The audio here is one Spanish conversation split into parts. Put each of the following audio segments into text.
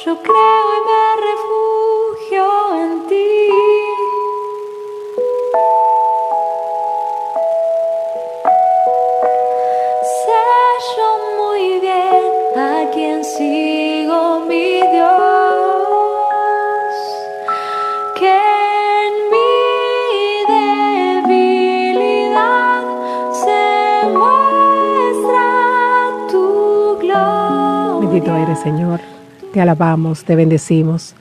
yo creo y me refugio en ti. Sé yo muy bien a quién sigo, mi Dios, que en mi debilidad se muestra tu gloria. Bendito eres, Señor. Te alabamos, te bendecimos.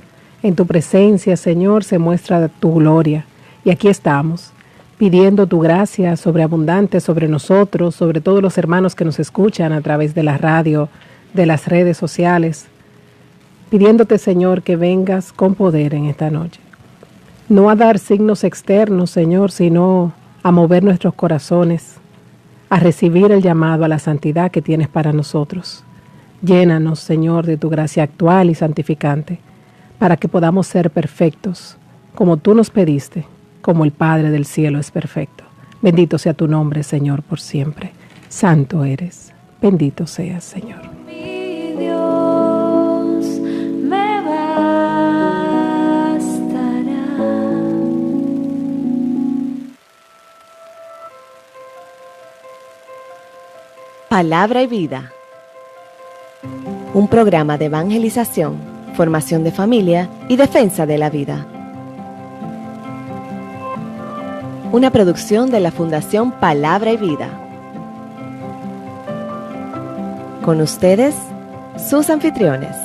En tu presencia, Señor, se muestra tu gloria. Y aquí estamos, pidiendo tu gracia sobreabundante sobre nosotros, sobre todos los hermanos que nos escuchan a través de la radio, de las redes sociales. Pidiéndote, Señor, que vengas con poder en esta noche. No a dar signos externos, Señor, sino a mover nuestros corazones, a recibir el llamado a la santidad que tienes para nosotros. Llénanos, Señor, de tu gracia actual y santificante, para que podamos ser perfectos, como tú nos pediste, como el Padre del cielo es perfecto. Bendito sea tu nombre, Señor, por siempre. Santo eres. Bendito seas, Señor. Mi Dios me bastará. Palabra y vida. Un programa de evangelización, formación de familia y defensa de la vida. Una producción de la Fundación Palabra y Vida. Con ustedes, sus anfitriones.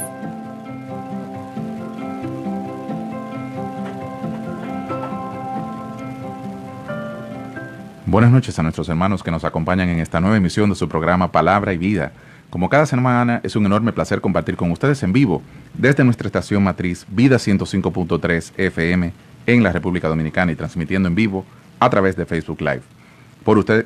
Buenas noches a nuestros hermanos que nos acompañan en esta nueva emisión de su programa Palabra y Vida. Como cada semana, es un enorme placer compartir con ustedes en vivo desde nuestra estación matriz Vida 105.3 FM en la República Dominicana y transmitiendo en vivo a través de Facebook Live.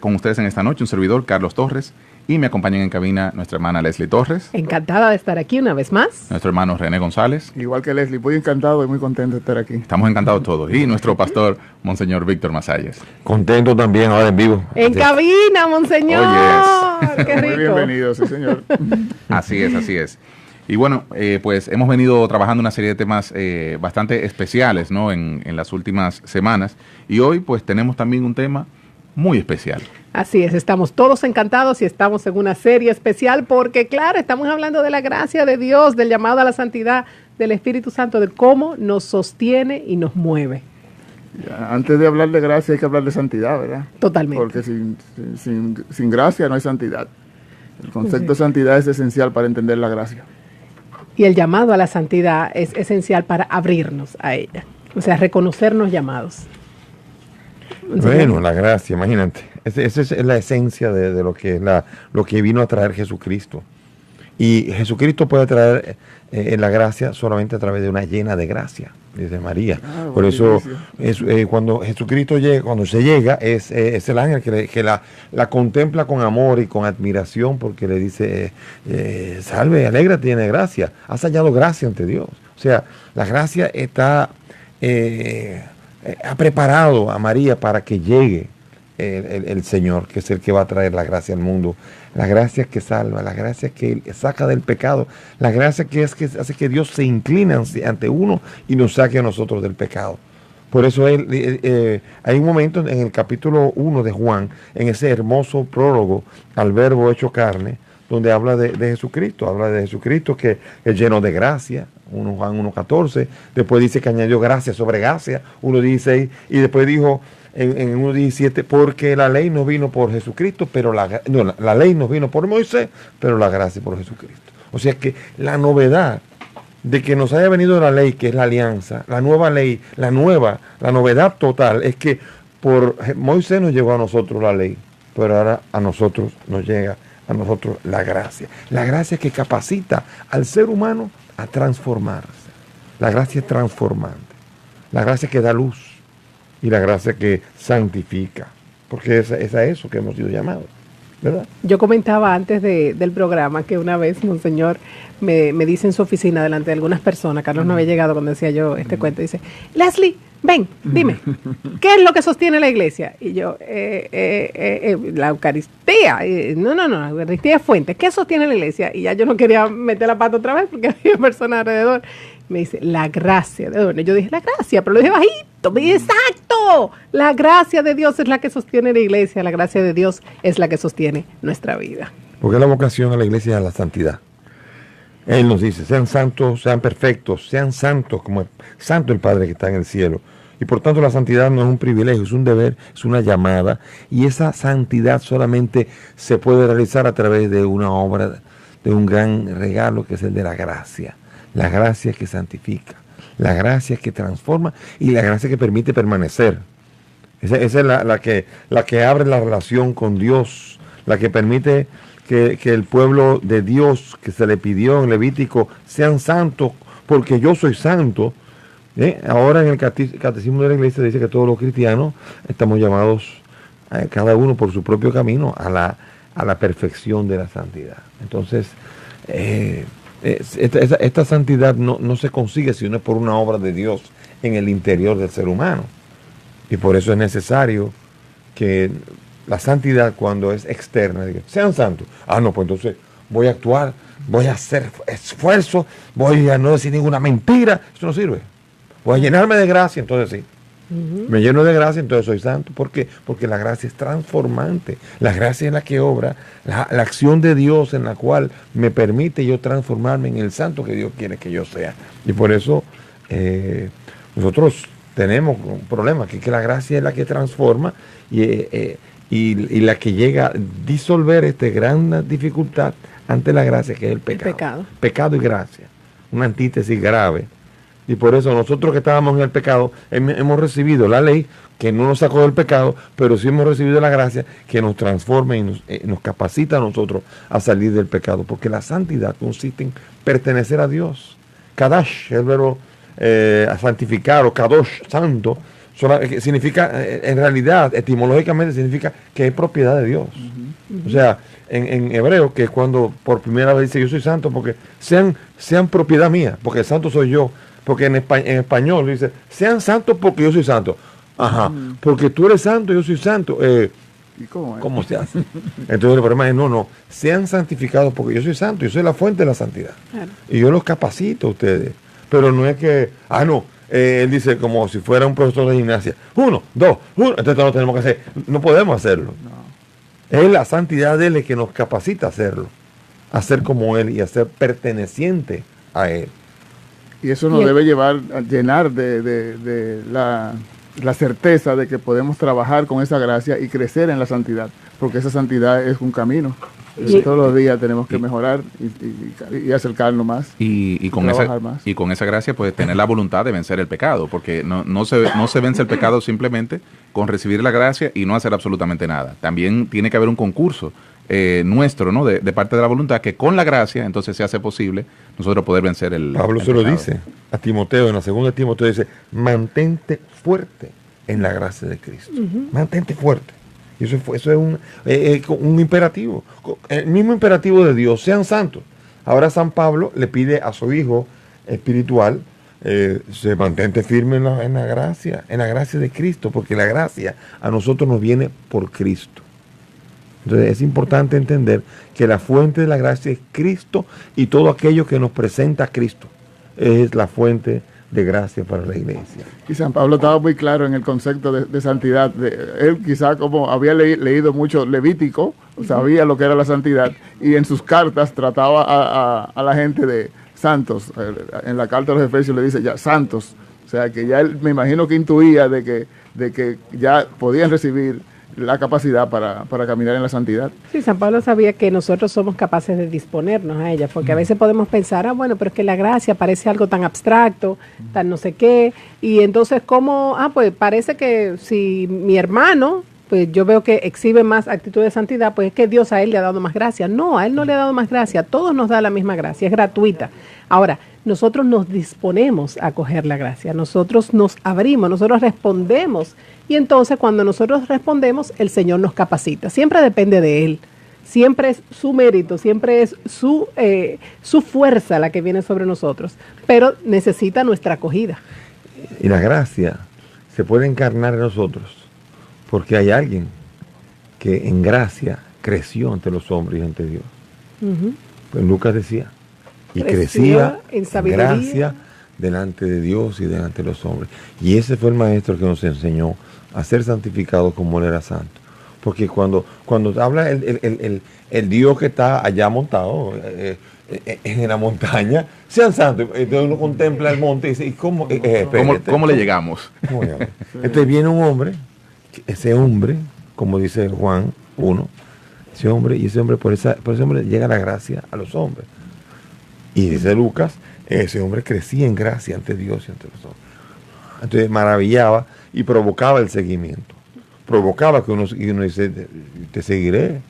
Con ustedes en esta noche un servidor, Carlos Torres, y me acompañan en cabina nuestra hermana Leslie Torres. Encantada de estar aquí una vez más. Nuestro hermano René González. Igual que Leslie, muy encantado y muy contento de estar aquí. Estamos encantados todos. Y nuestro pastor, Monseñor Víctor Masalles. Contento también ahora en vivo. En cabina, Monseñor. Oh, yes. Qué rico. Muy bienvenido, sí señor. Así es, así es. Y bueno, pues hemos venido trabajando una serie de temas bastante especiales, ¿no? En las últimas semanas. Y hoy pues tenemos también un tema muy especial. Así es, estamos todos encantados y estamos en una serie especial porque, claro, estamos hablando de la gracia de Dios, del llamado a la santidad del Espíritu Santo, de cómo nos sostiene y nos mueve. Ya, antes de hablar de gracia hay que hablar de santidad, ¿verdad? Totalmente. Porque sin gracia no hay santidad. El concepto de santidad es esencial para entender la gracia. Y el llamado a la santidad es esencial para abrirnos a ella, o sea, reconocernos llamados. Bueno, la gracia, imagínate. Esa es la esencia de lo que es lo que vino a traer Jesucristo. Y Jesucristo puede traer la gracia solamente a través de una llena de gracia, dice María. Por eso cuando Jesucristo llega, cuando se llega, es el ángel que la contempla con amor y con admiración, porque le dice, salve, alégrate, tiene gracia. Has hallado gracia ante Dios. O sea, la gracia está... ha preparado a María para que llegue el Señor, que es el que va a traer la gracia al mundo, la gracia que salva, la gracia que saca del pecado, la gracia que hace que Dios se incline ante uno y nos saque a nosotros del pecado. Por eso hay un momento en el capítulo 1 de Juan, en ese hermoso prólogo al Verbo hecho carne, donde habla de Jesucristo, que es lleno de gracia, Juan 1.14, después dice que añadió gracia sobre gracia, 1.16, y después dijo en 1.17, porque la ley no vino por Jesucristo, pero la ley no vino por Moisés, pero la gracia por Jesucristo. O sea que la novedad de que nos haya venido la ley, que es la alianza, la nueva ley, la novedad total, es que por Moisés nos llegó a nosotros la ley, pero ahora a nosotros nos llega la gracia que capacita al ser humano a transformarse. La gracia es transformante, la gracia que da luz y la gracia que santifica, porque es a eso que hemos sido llamados, ¿verdad? Yo comentaba antes del programa que una vez Monseñor me dice en su oficina delante de algunas personas, Carlos no había llegado cuando decía yo este cuento, dice, Leslie, ven, dime, ¿qué es lo que sostiene la iglesia? Y yo, la Eucaristía. No, la Eucaristía es fuente. ¿Qué sostiene la iglesia? Y ya yo no quería meter la pata otra vez porque había personas alrededor. Me dice, la gracia. ¿De dónde? Yo dije, la gracia, pero lo dije bajito. Me dice, exacto. La gracia de Dios es la que sostiene la iglesia. La gracia de Dios es la que sostiene nuestra vida. Porque la vocación a la iglesia es a la santidad. Él nos dice, sean santos, sean perfectos, sean santos, como es santo el Padre que está en el cielo. Y por tanto la santidad no es un privilegio, es un deber, es una llamada. Y esa santidad solamente se puede realizar a través de una obra, de un gran regalo que es el de la gracia. La gracia que santifica, la gracia que transforma y la gracia que permite permanecer. Esa es la que abre la relación con Dios, la que permite que el pueblo de Dios que se le pidió en Levítico sean santos porque yo soy santo. Ahora en el catecismo de la iglesia dice que todos los cristianos estamos llamados, cada uno por su propio camino, a la perfección de la santidad. Entonces, esta santidad no se consigue si no es por una obra de Dios en el interior del ser humano. Y por eso es necesario que la santidad, cuando es externa, diga, sean santos. No, pues entonces voy a actuar, voy a hacer esfuerzo, voy a no decir ninguna mentira. Eso no sirve. Voy a llenarme de gracia, entonces sí. Me lleno de gracia, entonces soy santo. ¿Por qué? Porque la gracia es transformante. La gracia es la que obra, la acción de Dios en la cual me permite yo transformarme en el santo que Dios quiere que yo sea. Y por eso nosotros tenemos un problema, que la gracia es la que transforma y la que llega a disolver esta gran dificultad ante la gracia, que es el pecado. Pecado y gracia, una antítesis grave. Y por eso nosotros que estábamos en el pecado, hemos recibido la ley que no nos sacó del pecado, pero sí hemos recibido la gracia que nos transforma y nos capacita a nosotros a salir del pecado. Porque la santidad consiste en pertenecer a Dios. Kadash, el verbo a santificar, o kadosh, santo, significa, en realidad, etimológicamente significa que es propiedad de Dios. O sea, en hebreo, que es cuando por primera vez dice yo soy santo, porque sean propiedad mía, porque el santo soy yo. Porque en español dice, sean santos porque yo soy santo. Ajá, porque tú eres santo, yo soy santo. ¿Y cómo es? ¿Cómo se hace? Entonces el problema es, no, sean santificados porque yo soy santo, yo soy la fuente de la santidad. Claro. Y yo los capacito a ustedes. Pero no es que, él dice como si fuera un profesor de gimnasia. 1, 2, 1, entonces no tenemos que hacer. No podemos hacerlo. No. Es la santidad de él que nos capacita a hacerlo. A ser como él y a ser perteneciente a él. Y eso nos debe llenar de la certeza de que podemos trabajar con esa gracia y crecer en la santidad, porque esa santidad es un camino. Todos los días tenemos que mejorar y acercarnos más. Y con esa gracia, pues tener la voluntad de vencer el pecado, porque no se vence el pecado simplemente con recibir la gracia y no hacer absolutamente nada. También tiene que haber un concurso nuestro, ¿no? De parte de la voluntad, que con la gracia entonces se hace posible nosotros poder vencer el Pablo se lo dice a Timoteo, en la segunda de Timoteo dice, mantente fuerte en la gracia de Cristo. Mantente fuerte. Y eso es un imperativo, el mismo imperativo de Dios, sean santos. Ahora San Pablo le pide a su hijo espiritual, se mantente firme en la gracia de Cristo, porque la gracia a nosotros nos viene por Cristo. Entonces es importante entender que la fuente de la gracia es Cristo, y todo aquello que nos presenta a Cristo es la fuente de gracia para la iglesia. Y San Pablo estaba muy claro en el concepto de santidad. Él quizá, como había leído mucho Levítico, sabía lo que era la santidad, y en sus cartas trataba a la gente de santos. En la carta de los Efesios le dice ya santos. O sea que ya él, me imagino que intuía de que ya podían recibir la capacidad para caminar en la santidad. Sí, San Pablo sabía que nosotros somos capaces de disponernos a ella, porque a veces podemos pensar, bueno, pero es que la gracia parece algo tan abstracto, tan no sé qué, y entonces pues parece que si mi hermano, pues yo veo que exhibe más actitud de santidad, pues es que Dios a él le ha dado más gracia. No, a él no le ha dado más gracia, a todos nos da la misma gracia, es gratuita. Ahora, nosotros nos disponemos a coger la gracia, nosotros nos abrimos, nosotros respondemos, y entonces cuando nosotros respondemos, el Señor nos capacita. Siempre depende de Él, siempre es su mérito, siempre es su fuerza la que viene sobre nosotros, pero necesita nuestra acogida. Y la gracia se puede encarnar en nosotros porque hay alguien que en gracia creció ante los hombres y ante Dios. Pues Lucas decía, y crecía en sabiduría, gracia delante de Dios y delante de los hombres. Y ese fue el maestro que nos enseñó a ser santificados como él era santo. Porque cuando habla el Dios que está allá montado en la montaña, sean santos. Entonces uno contempla el monte y dice, ¿y cómo? ¿Cómo le llegamos? Entonces viene un hombre, ese hombre, como dice Juan 1, ese hombre, por ese hombre llega la gracia a los hombres. Y dice Lucas, ese hombre crecía en gracia ante Dios y ante los hombres. Entonces maravillaba y provocaba el seguimiento. Provocaba que uno dice, te seguiré.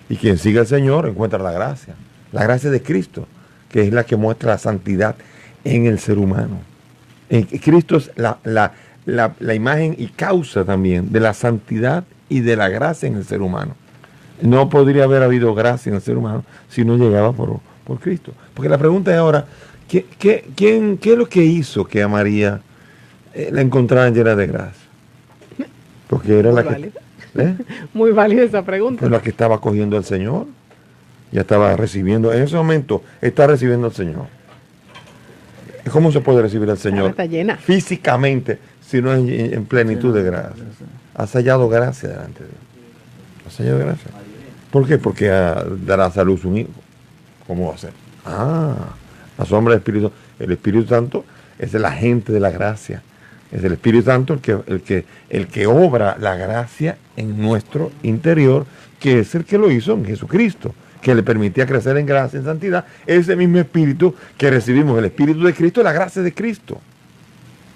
Y quien siga al Señor encuentra la gracia de Cristo, que es la que muestra la santidad en el ser humano. Cristo es la imagen y causa también de la santidad y de la gracia en el ser humano. No podría haber habido gracia en el ser humano si no llegaba por Cristo. Porque la pregunta es ahora, ¿qué es lo que hizo que a María la encontraran llena de gracia? Porque era la que... Muy válida esa pregunta. Pues la que estaba cogiendo al Señor. Ya estaba recibiendo, en ese momento está recibiendo al Señor. ¿Cómo se puede recibir al Señor? Está llena. Físicamente, si no es en plenitud de gracia. Has hallado gracia delante de Dios. Has hallado gracia. ¿Por qué? Porque dará a luz un hijo. ¿Cómo va a ser? La sombra del Espíritu. El Espíritu Santo es el agente de la gracia. Es el Espíritu Santo el que obra la gracia en nuestro interior, que es el que lo hizo en Jesucristo, que le permitía crecer en gracia, en santidad. Ese mismo Espíritu que recibimos, el Espíritu de Cristo, la gracia de Cristo,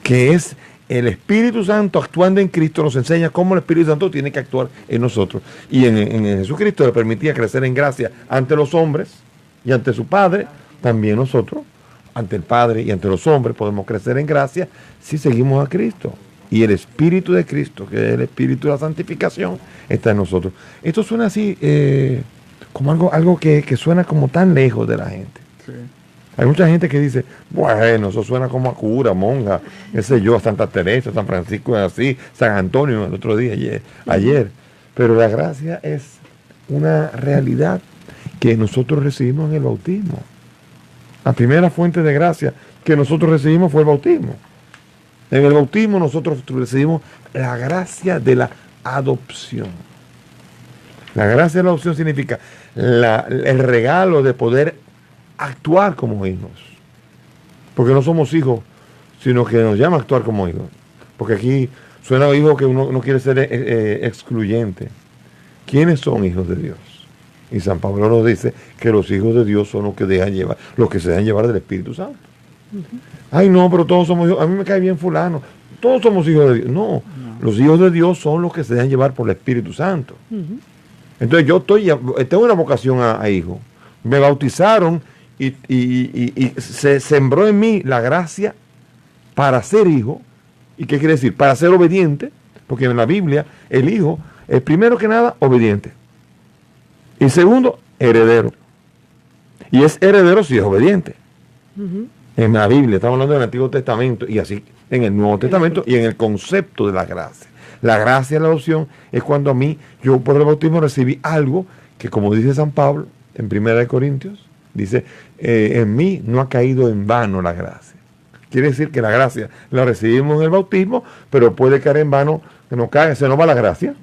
que es el Espíritu Santo actuando en Cristo, nos enseña cómo el Espíritu Santo tiene que actuar en nosotros. Y en Jesucristo le permitía crecer en gracia ante los hombres y ante su Padre. También nosotros, ante el Padre y ante los hombres, podemos crecer en gracia si seguimos a Cristo. Y el Espíritu de Cristo, que es el Espíritu de la santificación, está en nosotros. Esto suena así, como algo que suena como tan lejos de la gente. Sí. Hay mucha gente que dice, bueno, eso suena como a cura, monja, qué sé yo, Santa Teresa, San Francisco es así, San Antonio el otro día, ayer. Pero la gracia es una realidad que nosotros recibimos en el bautismo. La primera fuente de gracia que nosotros recibimos fue el bautismo. En el bautismo nosotros recibimos la gracia de la adopción. La gracia de la adopción significa el regalo de poder actuar como hijos. Porque no somos hijos, sino que nos llama a actuar como hijos. Porque aquí suena hijo que uno no quiere ser excluyente. ¿Quiénes son hijos de Dios? Y San Pablo nos dice que los hijos de Dios son los que se dejan llevar del Espíritu Santo. Ay, no, pero todos somos hijos. A mí me cae bien fulano. Todos somos hijos de Dios. No, los hijos de Dios son los que se dejan llevar por el Espíritu Santo. Entonces yo tengo una vocación a hijo. Me bautizaron y se sembró en mí la gracia para ser hijo. ¿Y qué quiere decir? Para ser obediente. Porque en la Biblia el hijo es primero que nada obediente. Y segundo, heredero. Y es heredero si es obediente. En la Biblia, estamos hablando del Antiguo Testamento, y así en el Nuevo Testamento, y en el concepto de la gracia. La gracia de la adopción es cuando yo por el bautismo recibí algo que, como dice San Pablo, en 1 Corintios, dice, en mí no ha caído en vano la gracia. Quiere decir que la gracia la recibimos en el bautismo, pero puede caer en vano, que no cae, se nos va la gracia.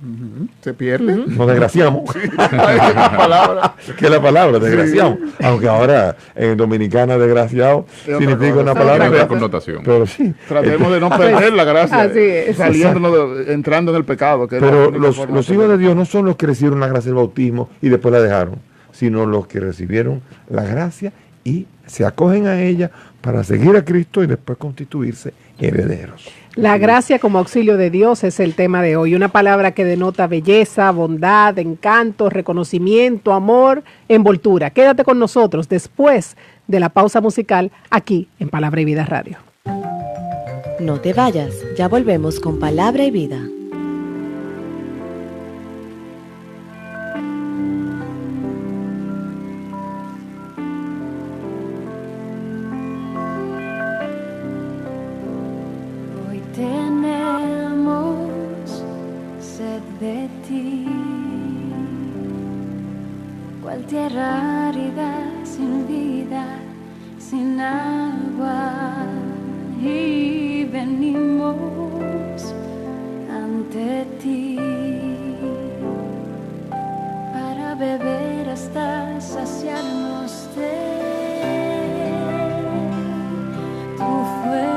Se pierde. Nos desgraciamos. ¿Qué es la palabra? ¿Qué es la palabra? Desgraciamos. Sí. Aunque ahora en dominicana desgraciado significa una palabra. Otra connotación. Pero sí. Tratemos de no perder la gracia. Entrando en el pecado. Pero los hijos de Dios no son los que recibieron la gracia del bautismo y después la dejaron, sino los que recibieron la gracia y se acogen a ella para seguir a Cristo y después constituirse herederos. La gracia como auxilio de Dios es el tema de hoy, una palabra que denota belleza, bondad, encanto, reconocimiento, amor, envoltura. Quédate con nosotros después de la pausa musical aquí en Palabra y Vida Radio. No te vayas, ya volvemos con Palabra y Vida. cual tierra árida, sin vida, sin agua, y venimos ante ti para beber hasta saciarnos de tu fuente.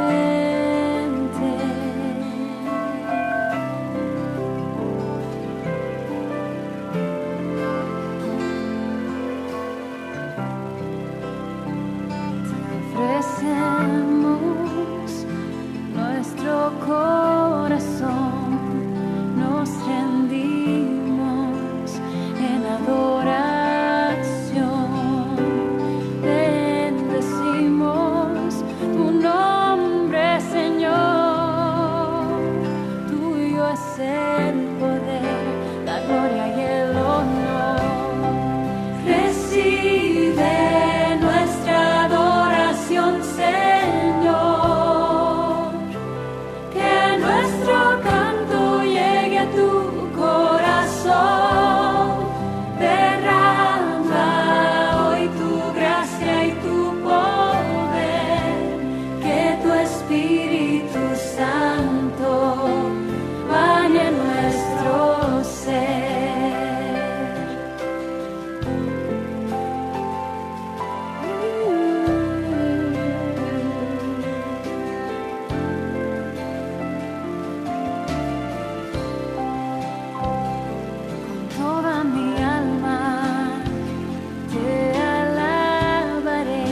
Ofrecemos nuestro corazón, nos rendimos en adoración, bendecimos tu nombre, Señor. Tuyo es el poder, la gloria y el honor. Recibe nuestra adoración, Señor, que nuestro canto llegue a tu corazón. Derrama hoy tu gracia y tu poder, que tu Espíritu Santo bañe nuestro ser. Toda mi alma te alabaré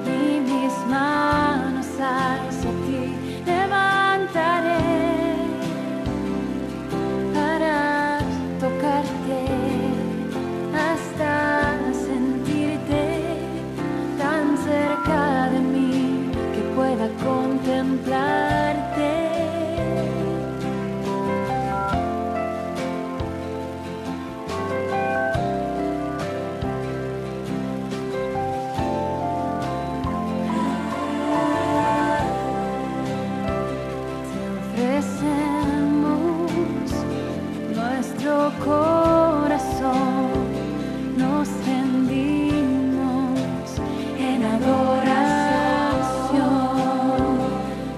y mis manos hacia ti levantaré para tocarte hasta sentirte tan cerca de mí que pueda contemplarte. Ofrecemos nuestro corazón, nos rendimos en adoración,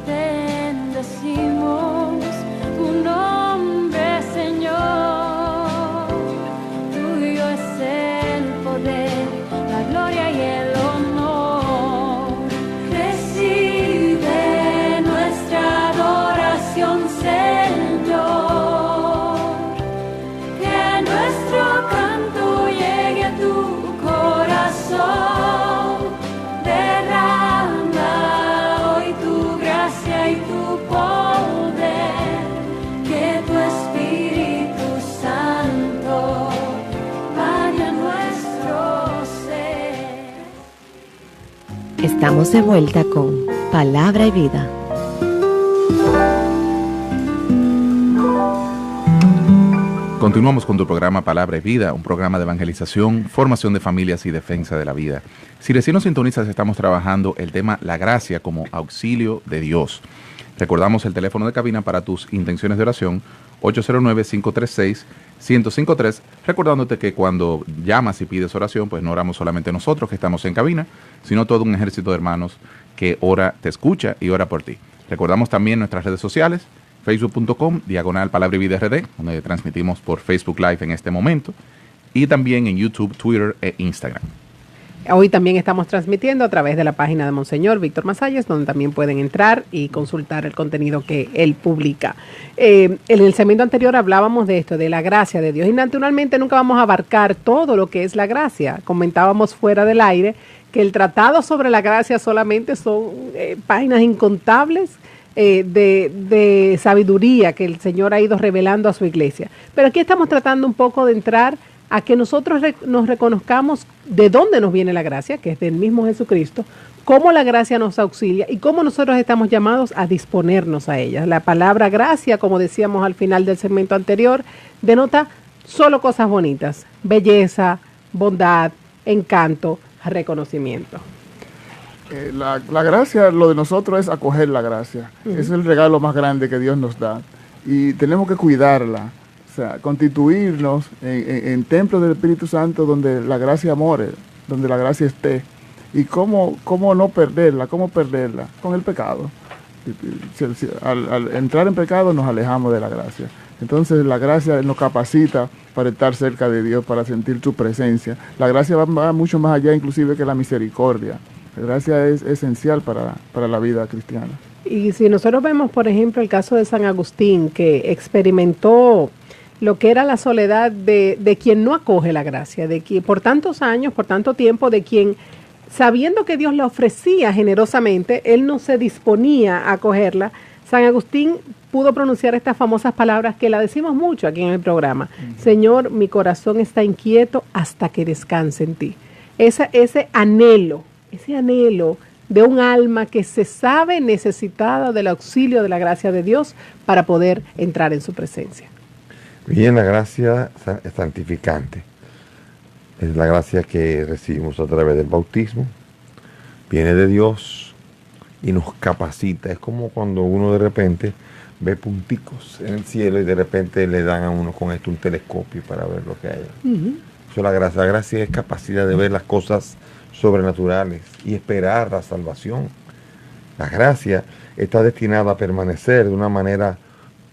bendecimos tu nombre, Señor. Tuyo es el poder, la gloria y el honor. Recibe nuestra adoración, Señor, que nuestro canto llegue a tu corazón. Derrama hoy tu gracia y tu poder, que tu Espíritu Santo bañe nuestro ser. Estamos de vuelta con Palabra y Vida. Continuamos con tu programa Palabra y Vida, un programa de evangelización, formación de familias y defensa de la vida. Si recién nos sintonizas, estamos trabajando el tema La Gracia como auxilio de Dios. Recordamos el teléfono de cabina para tus intenciones de oración, 809-536-1053, recordándote que cuando llamas y pides oración, pues no oramos solamente nosotros que estamos en cabina, sino todo un ejército de hermanos que ora, te escucha y ora por ti. Recordamos también nuestras redes sociales, facebook.com/Palabra y Vida RD, donde transmitimos por Facebook Live en este momento, y también en YouTube, Twitter e Instagram. Hoy también estamos transmitiendo a través de la página de Monseñor Víctor Masalles, donde también pueden entrar y consultar el contenido que él publica. En el segmento anterior hablábamos de esto, de la gracia de Dios, y naturalmente nunca vamos a abarcar todo lo que es la gracia. Comentábamos fuera del aire que el tratado sobre la gracia solamente son páginas incontables de sabiduría que el Señor ha ido revelando a su iglesia. Pero aquí estamos tratando un poco de entrar a que nosotros nos reconozcamos de dónde nos viene la gracia, que es del mismo Jesucristo, cómo la gracia nos auxilia y cómo nosotros estamos llamados a disponernos a ella. La palabra gracia, como decíamos al final del segmento anterior, denota solo cosas bonitas: belleza, bondad, encanto, reconocimiento. La gracia, lo de nosotros es acoger la gracia. Es el regalo más grande que Dios nos da y tenemos que cuidarla. O sea, constituirnos en templos del Espíritu Santo donde la gracia more, donde la gracia esté. ¿Y cómo no perderla? ¿Cómo perderla? Con el pecado. Al entrar en pecado nos alejamos de la gracia. Entonces la gracia nos capacita para estar cerca de Dios, para sentir su presencia. La gracia va mucho más allá inclusive que la misericordia. La gracia es esencial para la vida cristiana. Y si nosotros vemos, por ejemplo, el caso de San Agustín, que experimentó lo que era la soledad de quien no acoge la gracia, de quien por tantos años, por tanto tiempo, de quien, sabiendo que Dios le ofrecía generosamente, él no se disponía a acogerla. San Agustín pudo pronunciar estas famosas palabras que la decimos mucho aquí en el programa. Señor, mi corazón está inquieto hasta que descanse en ti. Ese anhelo de un alma que se sabe necesitada del auxilio de la gracia de Dios para poder entrar en su presencia. Bien, la gracia santificante es la gracia que recibimos a través del bautismo, viene de Dios y nos capacita. Es como cuando uno de repente ve punticos en el cielo y de repente le dan a uno con esto un telescopio para ver lo que hay. Eso es la gracia. La gracia es capacidad de ver las cosas sobrenaturales y esperar la salvación. La gracia está destinada a permanecer de una manera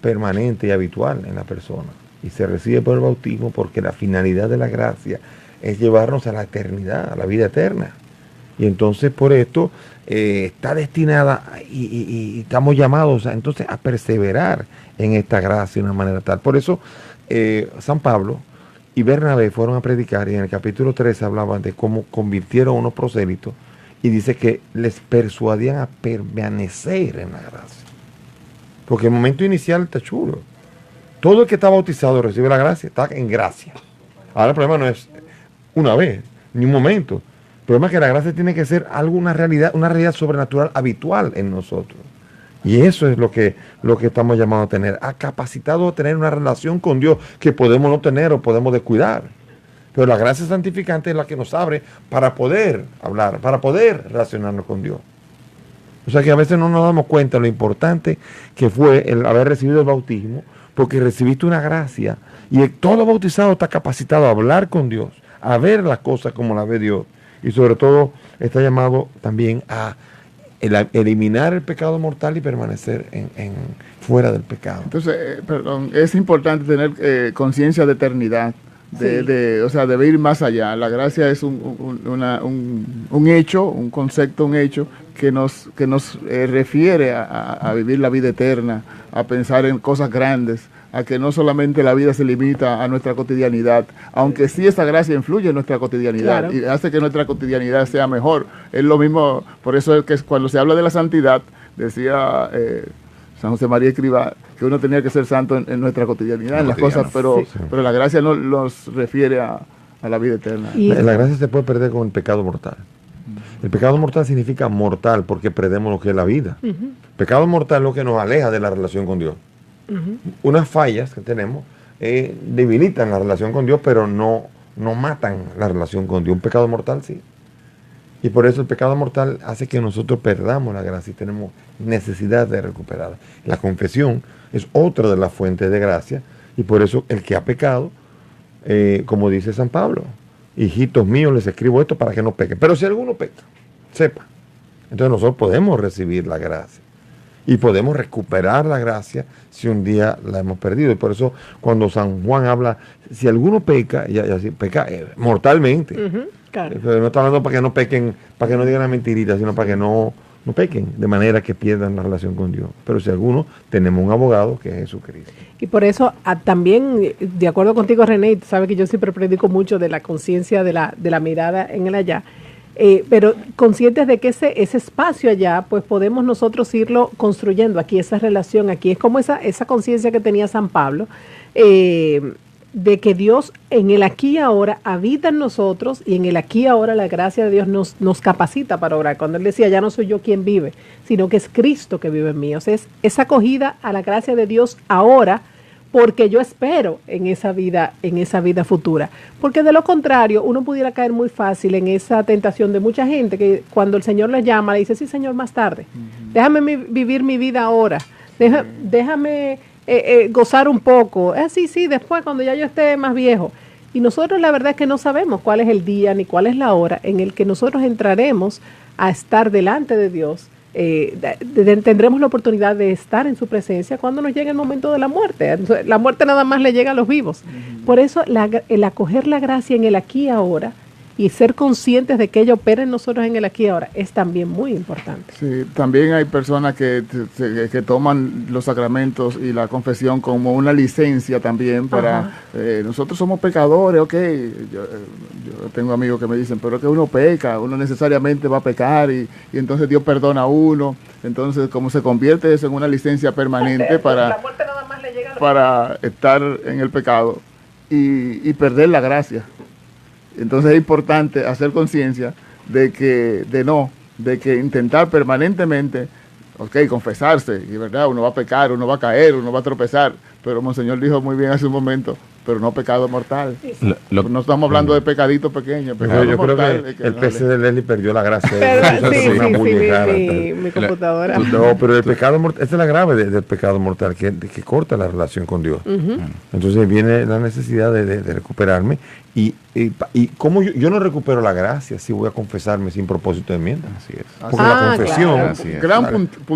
permanente y habitual en la persona y se recibe por el bautismo porque la finalidad de la gracia es llevarnos a la eternidad, a la vida eterna. Y entonces por esto está destinada y estamos llamados entonces a perseverar en esta gracia de una manera tal. Por eso San Pablo y Bernabé fueron a predicar y en el capítulo 13 hablaban de cómo convirtieron unos prosélitos y dice que les persuadían a permanecer en la gracia. Porque el momento inicial está chulo. Todo el que está bautizado recibe la gracia, está en gracia. Ahora el problema no es una vez, ni un momento. El problema es que la gracia tiene que ser una realidad sobrenatural habitual en nosotros. Y eso es lo que estamos llamados a tener, a capacitado a tener una relación con Dios que podemos no tener o podemos descuidar. Pero la gracia santificante es la que nos abre para poder hablar, para poder relacionarnos con Dios. O sea que a veces no nos damos cuenta de lo importante que fue el haber recibido el bautismo, porque recibiste una gracia y todo bautizado está capacitado a hablar con Dios, a ver las cosas como las ve Dios y sobre todo está llamado también a eliminar el pecado mortal y permanecer fuera del pecado. Entonces, es importante tener conciencia de eternidad, o sea, de ir más allá. La gracia es un hecho, un concepto, un hecho que nos refiere a vivir la vida eterna, a pensar en cosas grandes, a que no solamente la vida se limita a nuestra cotidianidad, aunque sí esa gracia influye en nuestra cotidianidad, claro, y hace que nuestra cotidianidad sea mejor. Es lo mismo, por eso es que cuando se habla de la santidad, decía San José María Escrivá, que uno tenía que ser santo en nuestra cotidianidad, en las cosas, pero la gracia no nos refiere a la vida eterna. La gracia se puede perder con el pecado mortal. El pecado mortal significa mortal porque perdemos lo que es la vida. Pecado mortal es lo que nos aleja de la relación con Dios. Unas fallas que tenemos debilitan la relación con Dios, pero no matan la relación con Dios. Un pecado mortal sí. Y por eso el pecado mortal hace que nosotros perdamos la gracia y tenemos necesidad de recuperarla. La confesión es otra de las fuentes de gracia y por eso el que ha pecado, como dice San Pablo, hijitos míos, les escribo esto para que no pequen. Pero si alguno peca, sepa. Entonces nosotros podemos recibir la gracia y podemos recuperar la gracia si un día la hemos perdido. Y por eso cuando San Juan habla, si alguno peca, peca mortalmente. Claro. Pero no está hablando para que no pequen, para que no digan la mentirita, sino para que no pequen, de manera que pierdan la relación con Dios. Pero si alguno, tenemos un abogado que es Jesucristo. Y por eso también, de acuerdo contigo, René, sabes que yo siempre predico mucho de la conciencia de la mirada en el allá, pero conscientes de que ese espacio allá, pues podemos nosotros irlo construyendo aquí, esa relación aquí. Es como esa conciencia que tenía San Pablo, de que Dios en el aquí y ahora habita en nosotros y en el aquí y ahora la gracia de Dios nos capacita para orar. Cuando él decía, ya no soy yo quien vive, sino que es Cristo que vive en mí. O sea, es esa acogida a la gracia de Dios ahora, porque yo espero en esa vida futura. Porque de lo contrario, uno pudiera caer muy fácil en esa tentación de mucha gente que cuando el Señor les llama, le dice, sí, Señor, más tarde. Déjame vivir mi vida ahora. Déjame gozar un poco. Sí, después cuando ya yo esté más viejo. Y nosotros la verdad es que no sabemos cuál es el día ni cuál es la hora en el que nosotros entraremos a estar delante de Dios. Tendremos la oportunidad de estar en su presencia cuando nos llegue el momento de la muerte. La muerte nada más le llega a los vivos. Por eso el acoger la gracia en el aquí y ahora y ser conscientes de que ella opera en nosotros en el aquí y ahora es también muy importante. Sí, también hay personas que toman los sacramentos y la confesión como una licencia también para, nosotros somos pecadores, ok, yo tengo amigos que me dicen, pero es que uno peca, uno necesariamente va a pecar y entonces Dios perdona a uno, entonces como se convierte eso en una licencia permanente para estar en el pecado y perder la gracia. Entonces es importante hacer conciencia de que intentar permanentemente, confesarse, y verdad, uno va a pecar, uno va a caer, uno va a tropezar, pero Monseñor dijo muy bien hace un momento, pero no pecado mortal. No estamos hablando de pecaditos pequeños. Yo creo que el PC de Leslie perdió la gracia. Mi computadora. No, pero el pecado mortal, esta es la grave del pecado mortal, que corta la relación con Dios. Entonces viene la necesidad de recuperarme. Y como yo no recupero la gracia si voy a confesarme sin propósito de enmienda. Así es. Porque la confesión,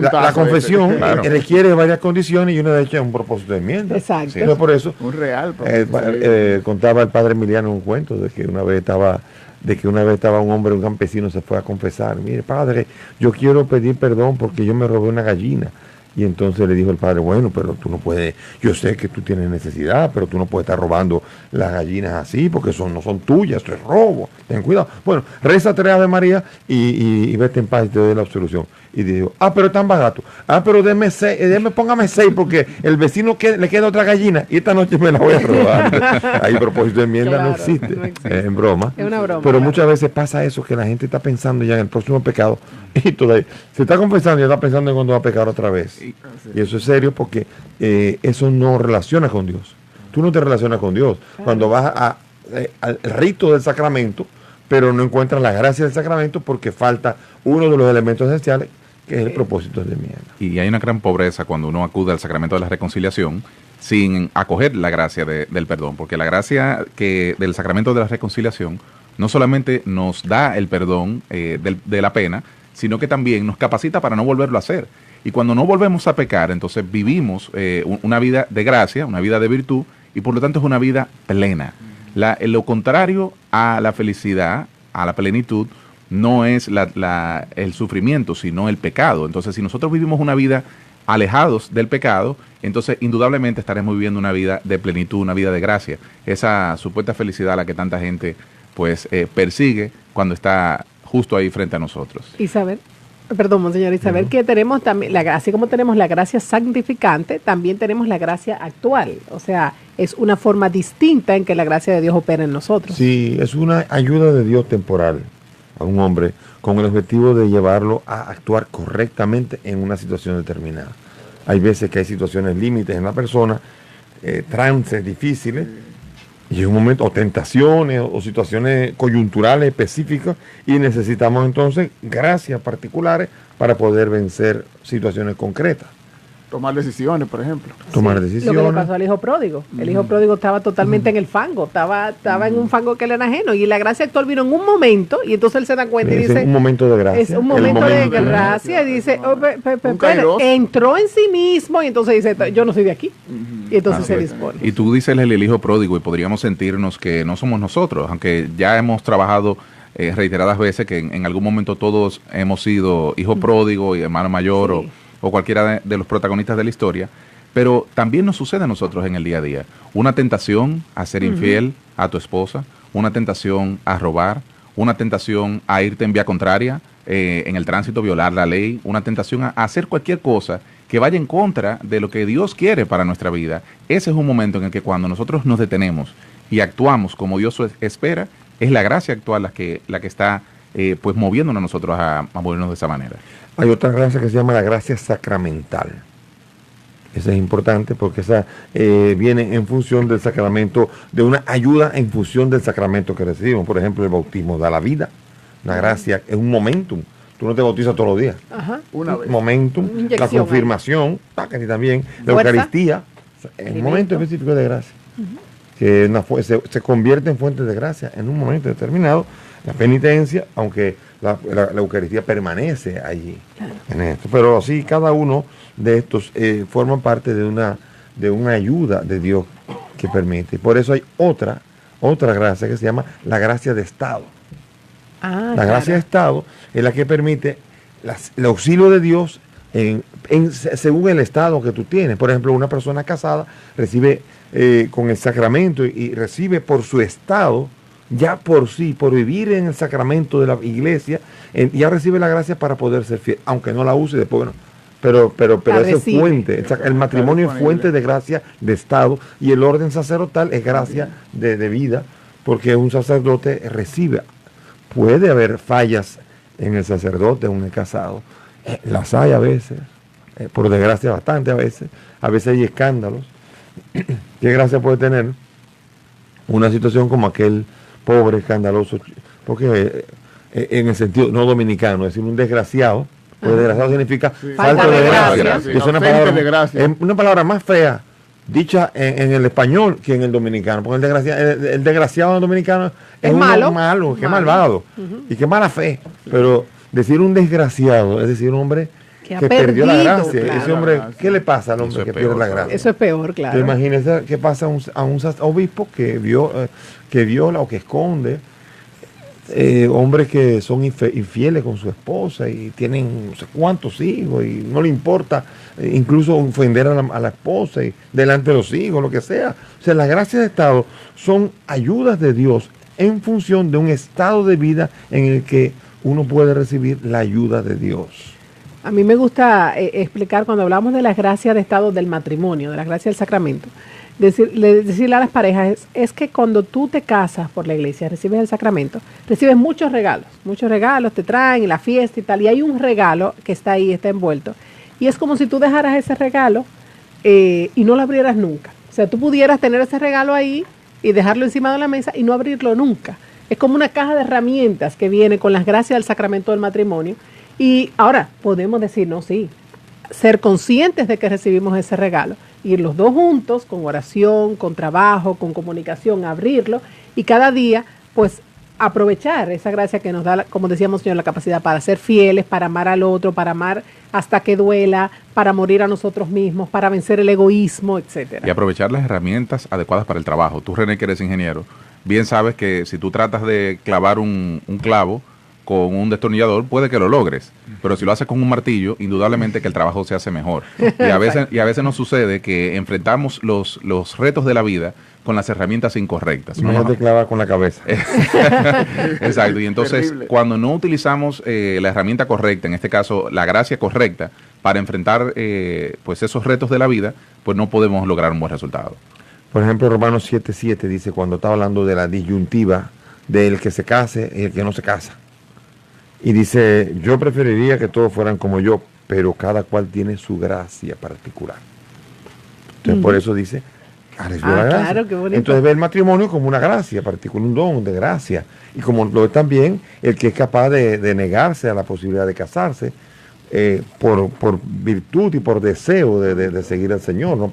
la confesión requiere varias condiciones y una de ellas es un propósito de enmienda. Exacto. Entonces, por eso, un real contaba el padre Emiliano un cuento de que una vez estaba un hombre, un campesino, se fue a confesar: mire, padre, yo quiero pedir perdón porque yo me robé una gallina. Y entonces le dijo el padre: bueno, pero tú no puedes, yo sé que tú tienes necesidad, pero tú no puedes estar robando las gallinas así, porque no son tuyas, esto es robo, ten cuidado. Bueno, reza 3 Ave María y vete en paz y te doy la absolución. Y dijo: pero es tan barato, pero póngame 6 porque el vecino le queda otra gallina y esta noche me la voy a robar. Ahí propósito de enmienda no existe. En broma. Es una broma. Pero muchas veces pasa eso, que la gente está pensando ya en el próximo pecado y todavía se está confesando y está pensando en cuando va a pecar otra vez. Y eso es serio porque eso no relaciona con Dios. Tú no te relacionas con Dios. Cuando vas al rito del sacramento, pero no encuentras la gracia del sacramento porque falta uno de los elementos esenciales, que es el propósito de enmienda. Y hay una gran pobreza cuando uno acude al sacramento de la reconciliación sin acoger la gracia del perdón, porque la gracia del sacramento de la reconciliación no solamente nos da el perdón de la pena, sino que también nos capacita para no volverlo a hacer. Y cuando no volvemos a pecar, entonces vivimos una vida de gracia, una vida de virtud, y por lo tanto es una vida plena. Lo contrario a la felicidad, a la plenitud, no es el sufrimiento, sino el pecado. Entonces, si nosotros vivimos una vida alejados del pecado, entonces indudablemente estaremos viviendo una vida de plenitud, una vida de gracia. Esa supuesta felicidad a la que tanta gente persigue cuando está justo ahí frente a nosotros. Monseñor Isabel, que tenemos también, así como tenemos la gracia santificante, también tenemos la gracia actual. O sea, es una forma distinta en que la gracia de Dios opera en nosotros. Sí, es una ayuda de Dios temporal a un hombre con el objetivo de llevarlo a actuar correctamente en una situación determinada. Hay veces que hay situaciones límites en la persona, trances difíciles, y en un momento, o tentaciones, o situaciones coyunturales específicas, y necesitamos entonces gracias particulares para poder vencer situaciones concretas. Tomar decisiones, por ejemplo. Tomar decisiones. Lo que le pasó al hijo pródigo. El hijo pródigo estaba totalmente en el fango, estaba en un fango que le era ajeno, y la gracia actual vino en un momento, y entonces él se da cuenta y dice... Es un momento de gracia. Es un momento de gracia, y dice, entró en sí mismo, y entonces dice, yo no soy de aquí. Y entonces se dispone. Y tú dices el hijo pródigo, y podríamos sentirnos que no somos nosotros, aunque ya hemos trabajado reiteradas veces que en algún momento todos hemos sido hijo pródigo y hermano mayor, o cualquiera de los protagonistas de la historia, pero también nos sucede a nosotros en el día a día. Una tentación a ser infiel a tu esposa, una tentación a robar, una tentación a irte en vía contraria, en el tránsito, violar la ley, una tentación a hacer cualquier cosa que vaya en contra de lo que Dios quiere para nuestra vida. Ese es un momento en el que cuando nosotros nos detenemos y actuamos como Dios espera, es la gracia actual la que está moviéndonos a nosotros a movernos de esa manera. Hay otra gracia que se llama la gracia sacramental. Esa es importante porque esa viene en función del sacramento, de una ayuda en función del sacramento que recibimos. Por ejemplo, el bautismo da la vida. La gracia es un momentum. Tú no te bautizas todos los días. Ajá. Una vez. Momentum. La confirmación, también. La Eucaristía, En un momento específico de gracia. Que se convierte en fuente de gracia en un momento determinado. La penitencia, aunque la Eucaristía permanece allí, en esto. Pero sí, cada uno de estos forman parte de una ayuda de Dios que permite. Por eso hay otra gracia que se llama la gracia de Estado. La gracia de Estado es la que permite el auxilio de Dios según el estado que tú tienes. Por ejemplo, una persona casada recibe con el sacramento y recibe por su estado, ya por sí, por vivir en el sacramento de la iglesia, ya recibe la gracia para poder ser fiel, aunque no la use después, bueno, pero eso es fuente, el matrimonio es fuente de gracia de Estado, y el orden sacerdotal es gracia de vida, porque un sacerdote recibe. Puede haber fallas en el sacerdote, en el casado, las hay a veces, por desgracia bastante a veces hay escándalos. ¿Qué gracia puede tener una situación como aquel pobre, escandaloso, porque en el sentido no dominicano, es decir, un desgraciado, pues desgraciado significa falta de gracia. Es una palabra más fea dicha en el español que en el dominicano, porque el desgraciado en el dominicano es malo, que malvado y que mala fe, pero decir un desgraciado es decir un hombre que perdió la gracia. Claro. Ese hombre, ¿qué le pasa al hombre que pierde la gracia? Eso es peor, claro. Imagínese qué pasa a un obispo que viola o que esconde, hombres que son infieles con su esposa y tienen no sé cuántos hijos y no le importa incluso ofender a la esposa y delante de los hijos, lo que sea. O sea, las gracias de Estado son ayudas de Dios en función de un estado de vida en el que uno puede recibir la ayuda de Dios. A mí me gusta explicar cuando hablamos de las gracias de Estado del matrimonio, de las gracias del sacramento, decirle a las parejas es que cuando tú te casas por la iglesia, recibes el sacramento, recibes muchos regalos te traen, la fiesta y tal, y hay un regalo que está ahí, está envuelto, y es como si tú dejaras ese regalo y no lo abrieras nunca. O sea, tú pudieras tener ese regalo ahí y dejarlo encima de la mesa y no abrirlo nunca. Es como una caja de herramientas que viene con las gracias del sacramento del matrimonio. Y ahora podemos decir, no, sí, ser conscientes de que recibimos ese regalo, ir los dos juntos, con oración, con trabajo, con comunicación, abrirlo, y cada día, pues, aprovechar esa gracia que nos da, como decíamos, Señor, la capacidad para ser fieles, para amar al otro, para amar hasta que duela, para morir a nosotros mismos, para vencer el egoísmo, etcétera. Y aprovechar las herramientas adecuadas para el trabajo. Tú, René, que eres ingeniero, bien sabes que si tú tratas de clavar un clavo con un destornillador, puede que lo logres, pero si lo haces con un martillo, indudablemente que el trabajo se hace mejor. Y a veces nos sucede que enfrentamos los retos de la vida con las herramientas incorrectas. No te clavas con la cabeza. Exacto, y entonces Terrible. cuando no utilizamos la herramienta correcta, en este caso la gracia correcta, para enfrentar pues esos retos de la vida, pues no podemos lograr un buen resultado. Por ejemplo, Romanos 7:7 dice, cuando está hablando de la disyuntiva del que se case y el que no se casa. Y dice, yo preferiría que todos fueran como yo, pero cada cual tiene su gracia particular. Entonces, por eso dice, recibió la gracia. Claro, qué bonito. Entonces ve el matrimonio como una gracia particular, un don de gracia. Y como lo es también el que es capaz de negarse a la posibilidad de casarse, por virtud y por deseo de seguir al Señor, no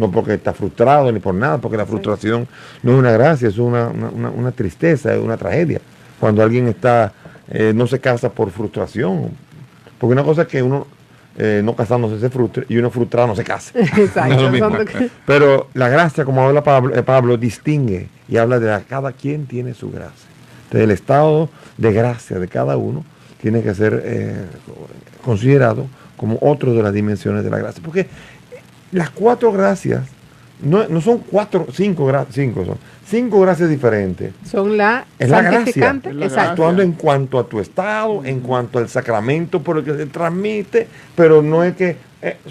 porque está frustrado ni por nada, porque la frustración no es una gracia, es una tristeza, es una tragedia. Cuando alguien no se casa por frustración, porque una cosa es que uno no casándose se frustre y uno frustrado no se casa. Exacto. No es lo mismo. Pero la gracia, como habla Pablo, distingue y habla de cada quien tiene su gracia. Entonces el estado de gracia de cada uno tiene que ser considerado como otro de las dimensiones de la gracia. Porque las 4 gracias no son 5 gracias diferentes. Son la Es la gracia. santificante. Es la Exacto. Actuando en cuanto a tu estado, en cuanto al sacramento por el que se transmite, pero no es que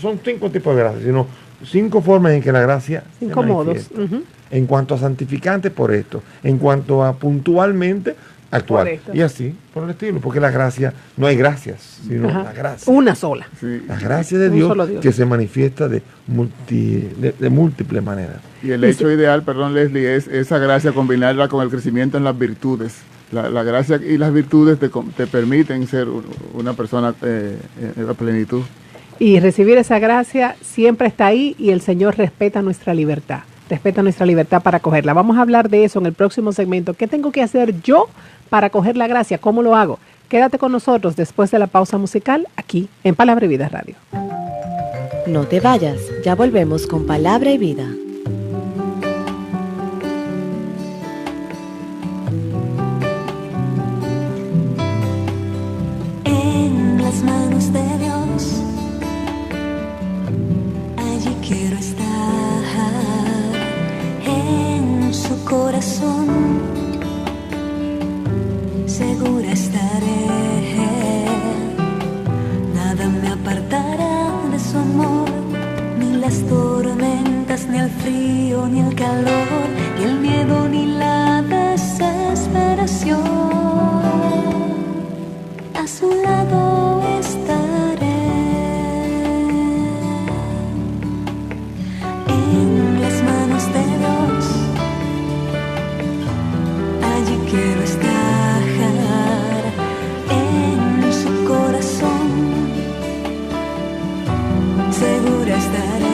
son 5 tipos de gracias, sino 5 formas en que la gracia 5 se modos. manifiesta. En cuanto a santificante, por esto. En cuanto a puntualmente, actuar. Por esto. Y así, por el estilo. Porque la gracia, no hay gracias, sino Ajá. la gracia. Una sola. Sí. La gracia de Un Dios, solo Dios. que se manifiesta de múltiples maneras. Y el hecho ideal, perdón Leslie, es esa gracia combinarla con el crecimiento en las virtudes. La gracia y las virtudes te permiten ser una persona en la plenitud. Y recibir esa gracia siempre está ahí y el Señor respeta nuestra libertad. Respeta nuestra libertad para cogerla. Vamos a hablar de eso en el próximo segmento. ¿Qué tengo que hacer yo para coger la gracia? ¿Cómo lo hago? Quédate con nosotros después de la pausa musical aquí en Palabra y Vida Radio. No te vayas, ya volvemos con Palabra y Vida. En las manos de Dios, allí quiero estar. En su corazón, segura estaré. Nada me apartará de su amor, ni las tormentas, ni el frío, ni el calor, ni el miedo, ni la desesperación. A su lado estaré. En las manos de Dios, allí quiero estar. En su corazón, segura estaré.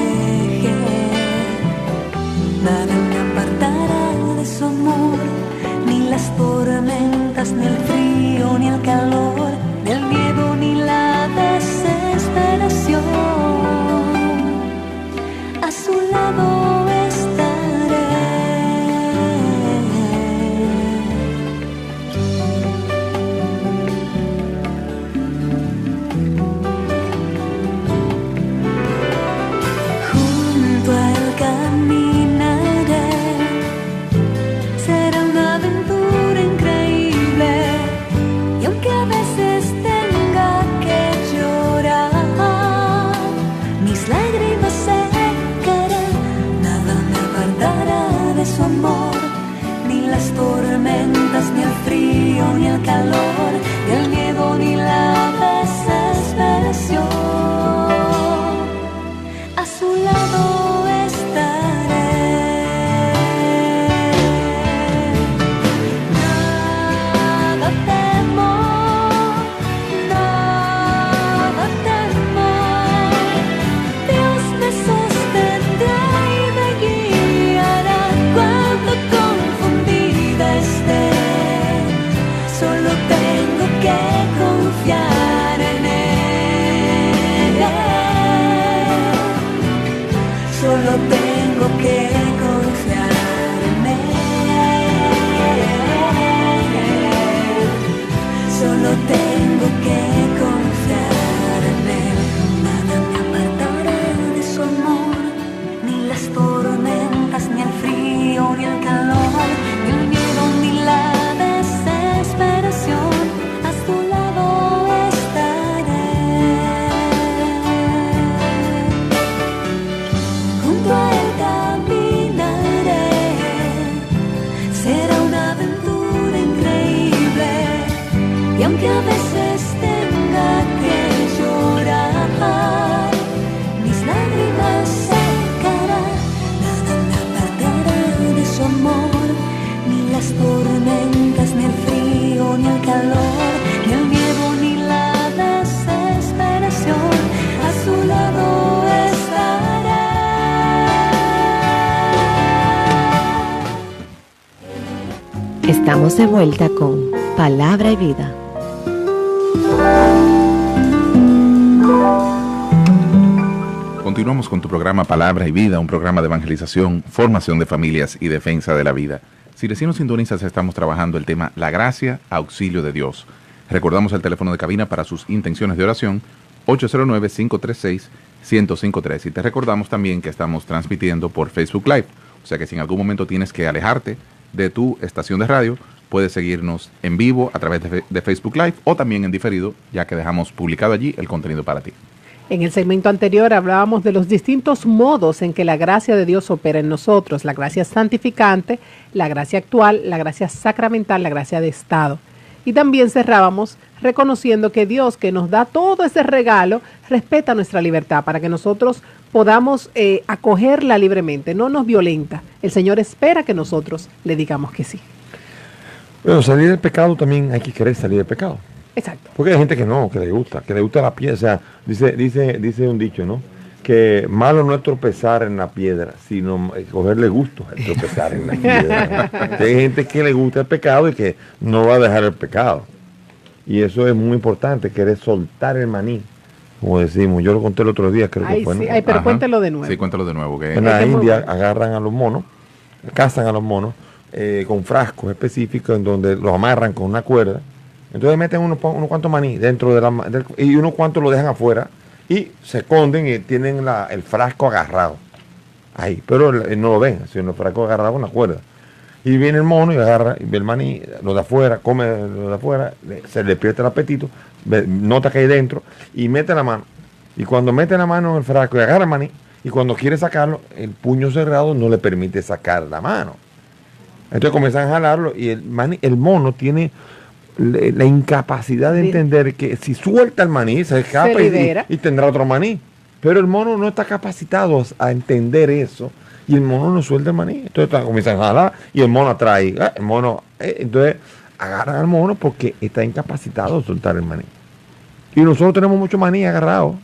Nada me apartará de su amor, ni las tormentas, ni el frío, ni el calor, ni el miedo, ni la desesperación. A su lado estaré. Junto a él caminaré. Será una aventura increíble. Y aunque a veces tenga que llorar, mis lágrimas secarán. Nada me apartará de su amor, ni las tormentas, ni el frío, ni el calor, ni el miedo, ni la desesperación. A su lado estaré. Nada temo, nada temo. Dios me sostendrá y me guiará cuando confundida esté. Solo tengo que confiar en Él. Solo tengo que confiar en Él. Solo tengo que confiar en Él. Nada me apartará de su amor, ni las tormentas, ni el frío, ni el calor, ni el miedo, ni la desesperación. A su lado estaré. Junto a él caminaré. Será una aventura increíble. Y aunque a veces tenga que llorar, mis lágrimas secarán. Nada me apartará de su amor, ni las tormentas, ni el frío, ni el calor, ni el miedo, ni la desesperación. A su lado estaré. Estamos de vuelta con Palabra y Vida. Continuamos con tu programa Palabra y Vida, un programa de evangelización, formación de familias y defensa de la vida. Si recién nos sintonizas, estamos trabajando el tema La gracia, auxilio de Dios. Recordamos el teléfono de cabina para sus intenciones de oración, 809-536-1053. Y te recordamos también que estamos transmitiendo por Facebook Live. O sea que si en algún momento tienes que alejarte de tu estación de radio, puedes seguirnos en vivo a través de Facebook Live o también en diferido, ya que dejamos publicado allí el contenido para ti. En el segmento anterior hablábamos de los distintos modos en que la gracia de Dios opera en nosotros, la gracia santificante, la gracia actual, la gracia sacramental, la gracia de estado. Y también cerrábamos reconociendo que Dios, que nos da todo ese regalo, respeta nuestra libertad para que nosotros podamos acogerla libremente, no nos violenta. El Señor espera que nosotros le digamos que sí. Bueno, salir del pecado también hay que querer salir del pecado. Exacto. Porque hay gente que no, que le gusta la piedra. O sea, dice un dicho, ¿no? Que malo no es tropezar en la piedra, sino cogerle gusto a tropezar en la piedra. Hay gente que le gusta el pecado y que no va a dejar el pecado. Y eso es muy importante, querer soltar el maní, como decimos. Yo lo conté el otro día, creo que fue. Sí, ¿no? pero Ajá. cuéntelo de nuevo. Sí, cuéntalo de nuevo. Que En la Es que es muy India bueno. agarran a los monos, cazan a los monos con frascos específicos en donde los amarran con una cuerda. Entonces meten unos cuantos maní dentro y unos cuantos lo dejan afuera y se esconden y tienen el frasco agarrado ahí, pero no lo ven, sino el frasco agarrado con la cuerda. Y viene el mono y agarra y ve el maní, lo de afuera, come lo de afuera, se le pierde el apetito, nota que hay dentro y mete la mano. Y cuando mete la mano en el frasco y agarra el maní, y cuando quiere sacarlo, el puño cerrado no le permite sacar la mano. Entonces comienzan a jalarlo y el mono tiene la incapacidad de entender que si suelta el maní, se escapa libera. y tendrá otro maní. Pero el mono no está capacitado a entender eso y el mono no suelta el maní. Entonces comienzan a jalar y el mono atrae. Entonces agarran al mono porque está incapacitado de soltar el maní. Y nosotros tenemos mucho maní agarrado.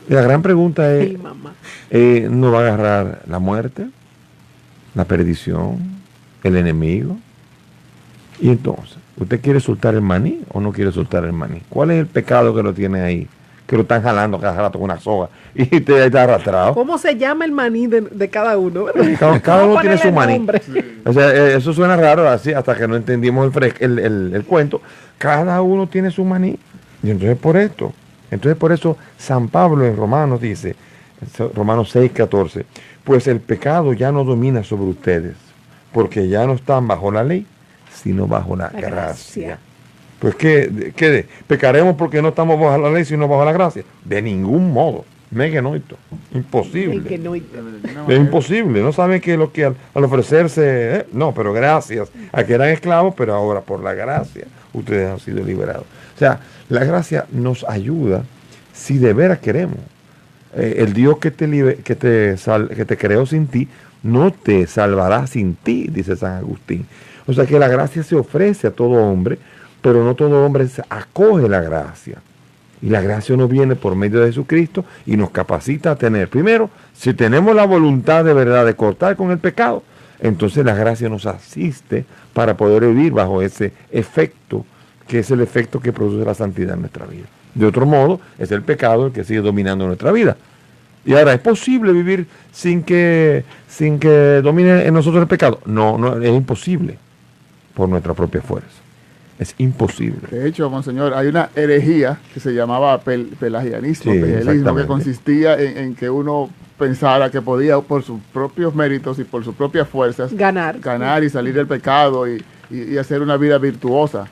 Y la gran pregunta es, Sí, mamá. ¿nos va a agarrar la muerte, la perdición, el enemigo? Y entonces, ¿usted quiere soltar el maní o no quiere soltar el maní? ¿Cuál es el pecado que lo tiene ahí? Que lo están jalando cada rato con una soga y usted está arrastrado. ¿Cómo se llama el maní de cada uno? Cada uno Vamos a tiene su ponerle maní. nombre. O sea, eso suena raro así hasta que no entendimos el cuento. Cada uno tiene su maní. Y entonces por eso San Pablo en Romanos dice, Romanos 6:14, pues el pecado ya no domina sobre ustedes, porque ya no están bajo la ley, sino bajo la gracia. Pues ¿qué? ¿Pecaremos porque no estamos bajo la ley, sino bajo la gracia? De ningún modo. Megenoito. Imposible. El que no- Es imposible. No saben que lo que al ofrecerse, no, pero gracias a que eran esclavos, pero ahora por la gracia ustedes han sido liberados. O sea, la gracia nos ayuda si de veras queremos. El Dios que te creó sin ti, no te salvará sin ti, dice San Agustín. O sea que la gracia se ofrece a todo hombre, pero no todo hombre acoge la gracia. Y la gracia nos viene por medio de Jesucristo y nos capacita a tener, primero, si tenemos la voluntad de verdad de cortar con el pecado, entonces la gracia nos asiste para poder vivir bajo ese efecto, que es el efecto que produce la santidad en nuestra vida. De otro modo, es el pecado el que sigue dominando nuestra vida. Y ahora, ¿es posible vivir sin que domine en nosotros el pecado? No, es imposible por nuestra propia fuerza. Es imposible. De hecho, monseñor, hay una herejía que se plamaba pelagianismo, Sí, pelagianismo, que exactamente. consistía en que uno pensara que podía, por sus propios méritos y por sus propias fuerzas, Ganar. y salir del pecado y hacer una vida virtuosa.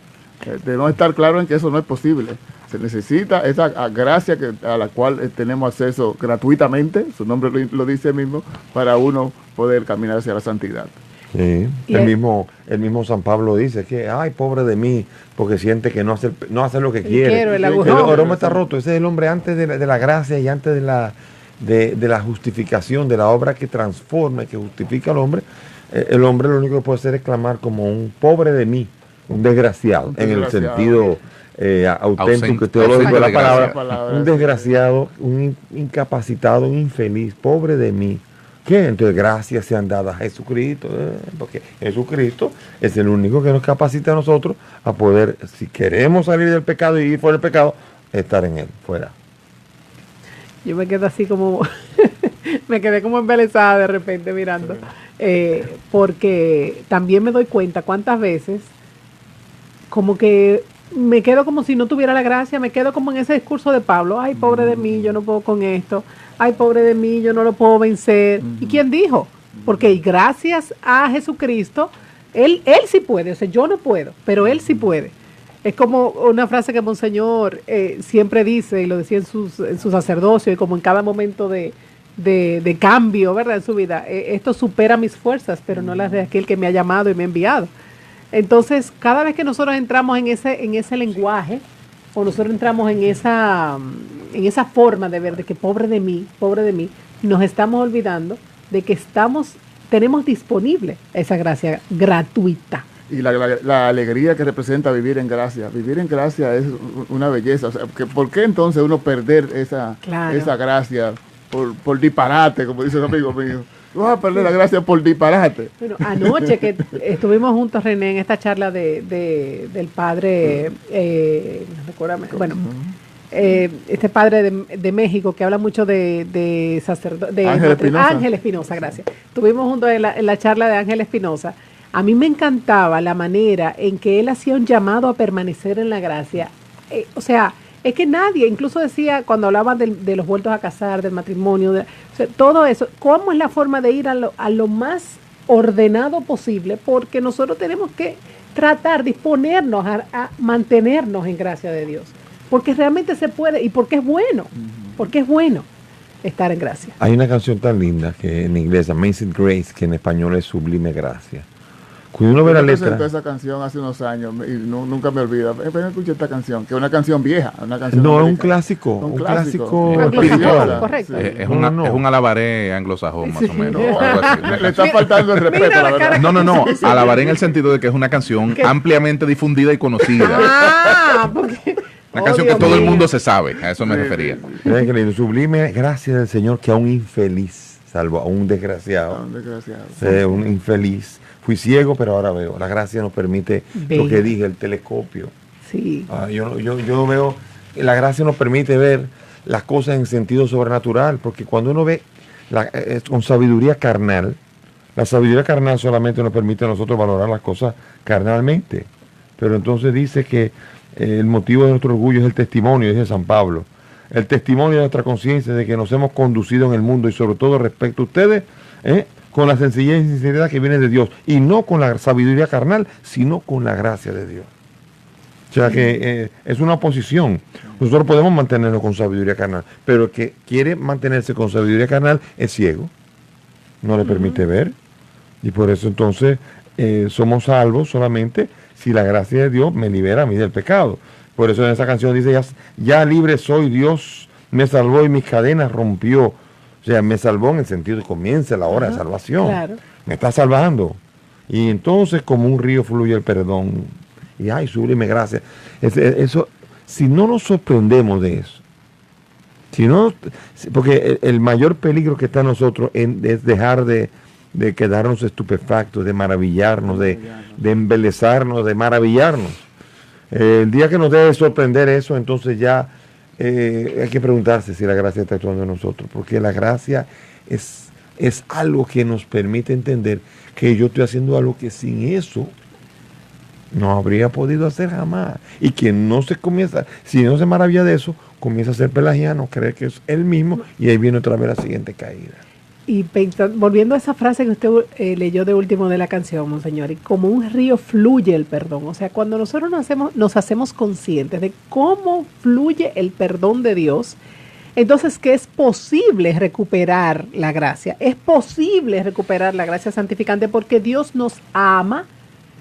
De no estar claro en que eso no es posible. Se necesita esa gracia a la cual tenemos acceso gratuitamente, su nombre lo dice mismo, para uno poder caminar hacia la santidad. Sí. Y El mismo San Pablo dice que, ay, pobre de mí, porque siente que no hace lo que quiere. quiero, el El agujón. hombre está roto. Ese es el hombre antes de la gracia y antes de la justificación, de la obra que transforma y que justifica al hombre. El hombre lo único que puede hacer es clamar como un pobre de mí, un desgraciado, en el desgraciado. sentido auténtico, teológico de la ausente de palabra. gracia. Un desgraciado, un incapacitado, un infeliz, pobre de mí. ¿Qué? Entonces gracias sean dadas a Jesucristo, porque Jesucristo es el único que nos capacita a nosotros a poder, si queremos salir del pecado y ir fuera del pecado, estar en él, fuera. Yo me quedo así como, me quedé como embelesada de repente mirando, porque también me doy cuenta cuántas veces como que me quedo como si no tuviera la gracia, me quedo como en ese discurso de Pablo, ay, pobre de mí, yo no puedo con esto, ay, pobre de mí, yo no lo puedo vencer. ¿Y quién dijo? Porque gracias a Jesucristo, él sí puede, o sea, yo no puedo, pero Él sí puede. Es como una frase que Monseñor siempre dice, y lo decía en su sacerdocio, y como en cada momento de cambio, ¿verdad?, en su vida, esto supera mis fuerzas, pero no las de aquel que me ha llamado y me ha enviado. Entonces, cada vez que nosotros entramos en ese lenguaje, o nosotros entramos en esa forma de ver de que pobre de mí, nos estamos olvidando de que tenemos disponible esa gracia gratuita y la alegría que representa vivir en gracia. Vivir en gracia es una belleza. O sea, ¿por qué entonces uno perder esa gracia por disparate, como dice un amigo mío? Vas a perder la gracia por disparate. Bueno, anoche que estuvimos juntos, René, en esta charla del padre, este padre de México que habla mucho de sacerdote, Ángel Espinosa, gracias. Estuvimos juntos en la charla de Ángel Espinosa. A mí me encantaba la manera en que él hacía un llamado a permanecer en la gracia. O sea, es que nadie, incluso decía cuando hablaban de los vueltos a casar, del matrimonio, o sea, todo eso, ¿cómo es la forma de ir a lo más ordenado posible? Porque nosotros tenemos que tratar, disponernos a mantenernos en gracia de Dios. Porque realmente se puede y porque es bueno, estar en gracia. Hay una canción tan linda que en inglés, Amazing Grace, que en español es Sublime Gracia. Cuando uno ve la letra... Yo esa canción hace unos años y nunca me olvido. Escuché esta canción, que es una canción vieja. Una canción no, es un clásico. Un clásico espiritual. Correcto. Sí. Es un alabaré anglosajón, más o menos. Le está faltando el respeto, la verdad. No. Alabaré en el sentido de que es una canción ampliamente difundida y conocida. Porque... Una canción que todo el mundo se sabe, a eso me refería. Sublime gracia del Señor que a un infeliz salvo, a un desgraciado. Un infeliz. Fui ciego, pero ahora veo. La gracia nos permite lo que dije, el telescopio. Sí. Yo veo, la gracia nos permite ver las cosas en sentido sobrenatural, porque cuando uno ve con sabiduría carnal, la sabiduría carnal solamente nos permite a nosotros valorar las cosas carnalmente. Pero entonces dice que el motivo de nuestro orgullo es el testimonio, dice San Pablo. El testimonio de nuestra conciencia de que nos hemos conducido en el mundo y sobre todo respecto a ustedes, con la sencillez y sinceridad que viene de Dios. Y no con la sabiduría carnal, sino con la gracia de Dios. O sea que es una oposición. Nosotros podemos mantenernos con sabiduría carnal, pero el que quiere mantenerse con sabiduría carnal es ciego. No le permite ver. Y por eso entonces somos salvos solamente si la gracia de Dios me libera a mí del pecado. Por eso en esa canción dice, ya libre soy, Dios me salvó y mis cadenas rompió. O sea, me salvó en el sentido de que comienza la hora de salvación. Claro. Me está salvando. Y entonces como un río fluye el perdón. Y ay, sublime gracia. Eso, si no nos sorprendemos de eso, porque el mayor peligro que está en nosotros es dejar de quedarnos estupefactos, de maravillarnos, de embelezarnos, de maravillarnos. El día que nos debe sorprender eso, entonces ya hay que preguntarse si la gracia está actuando en nosotros, porque la gracia es algo que nos permite entender que yo estoy haciendo algo que sin eso no habría podido hacer jamás. Y que si no se maravilla de eso, comienza a ser pelagiano, cree que es él mismo, y ahí viene otra vez la siguiente caída. Y volviendo a esa frase que usted leyó de último de la canción, Monseñor, y como un río fluye el perdón. O sea, cuando nosotros nos hacemos conscientes de cómo fluye el perdón de Dios, entonces que es posible recuperar la gracia. Es posible recuperar la gracia santificante porque Dios nos ama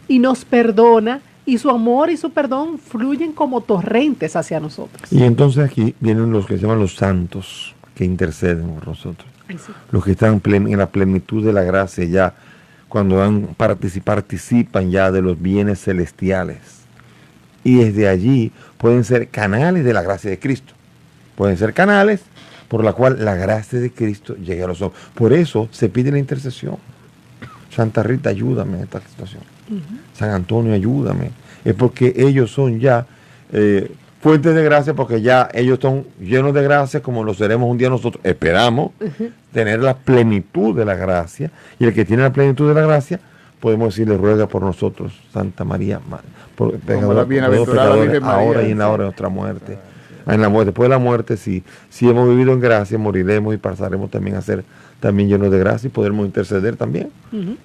y nos perdona, y su amor y su perdón fluyen como torrentes hacia nosotros. Y entonces aquí vienen los que se llaman los santos, que interceden por nosotros. Sí. Los que están en la plenitud de la gracia ya, cuando participan ya de los bienes celestiales. Y desde allí pueden ser canales de la gracia de Cristo. Pueden ser canales por la cual la gracia de Cristo llega a los hombres. Por eso se pide la intercesión. Santa Rita, ayúdame en esta situación. San Antonio, ayúdame. Es porque ellos son ya fuentes de gracia, porque ya ellos son llenos de gracia, como lo seremos un día nosotros. Esperamos tener la plenitud de la gracia, y el que tiene la plenitud de la gracia, podemos decirle, ruega por nosotros, Santa María, por pecadores, ahora y en la hora de nuestra muerte. Después de la muerte, si hemos vivido en gracia, moriremos y pasaremos también a ser también llenos de gracia y podremos interceder también.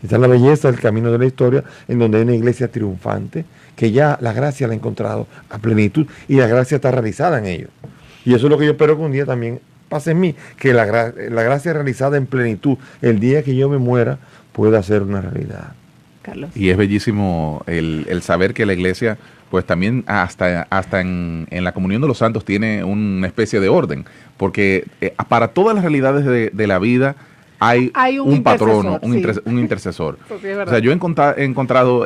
Esta es la belleza del camino de la historia, en donde hay una iglesia triunfante, que ya la gracia la ha encontrado a plenitud y la gracia está realizada en ellos. Y eso es lo que yo espero que un día también pase en mí, que la gracia realizada en plenitud, el día que yo me muera, pueda ser una realidad. Carlos. Y es bellísimo el saber que la iglesia, pues también hasta en la comunión de los santos tiene una especie de orden, porque para todas las realidades de la vida, hay un patrono, intercesor, un intercesor. Sí, es O verdad. sea, yo he encontrado,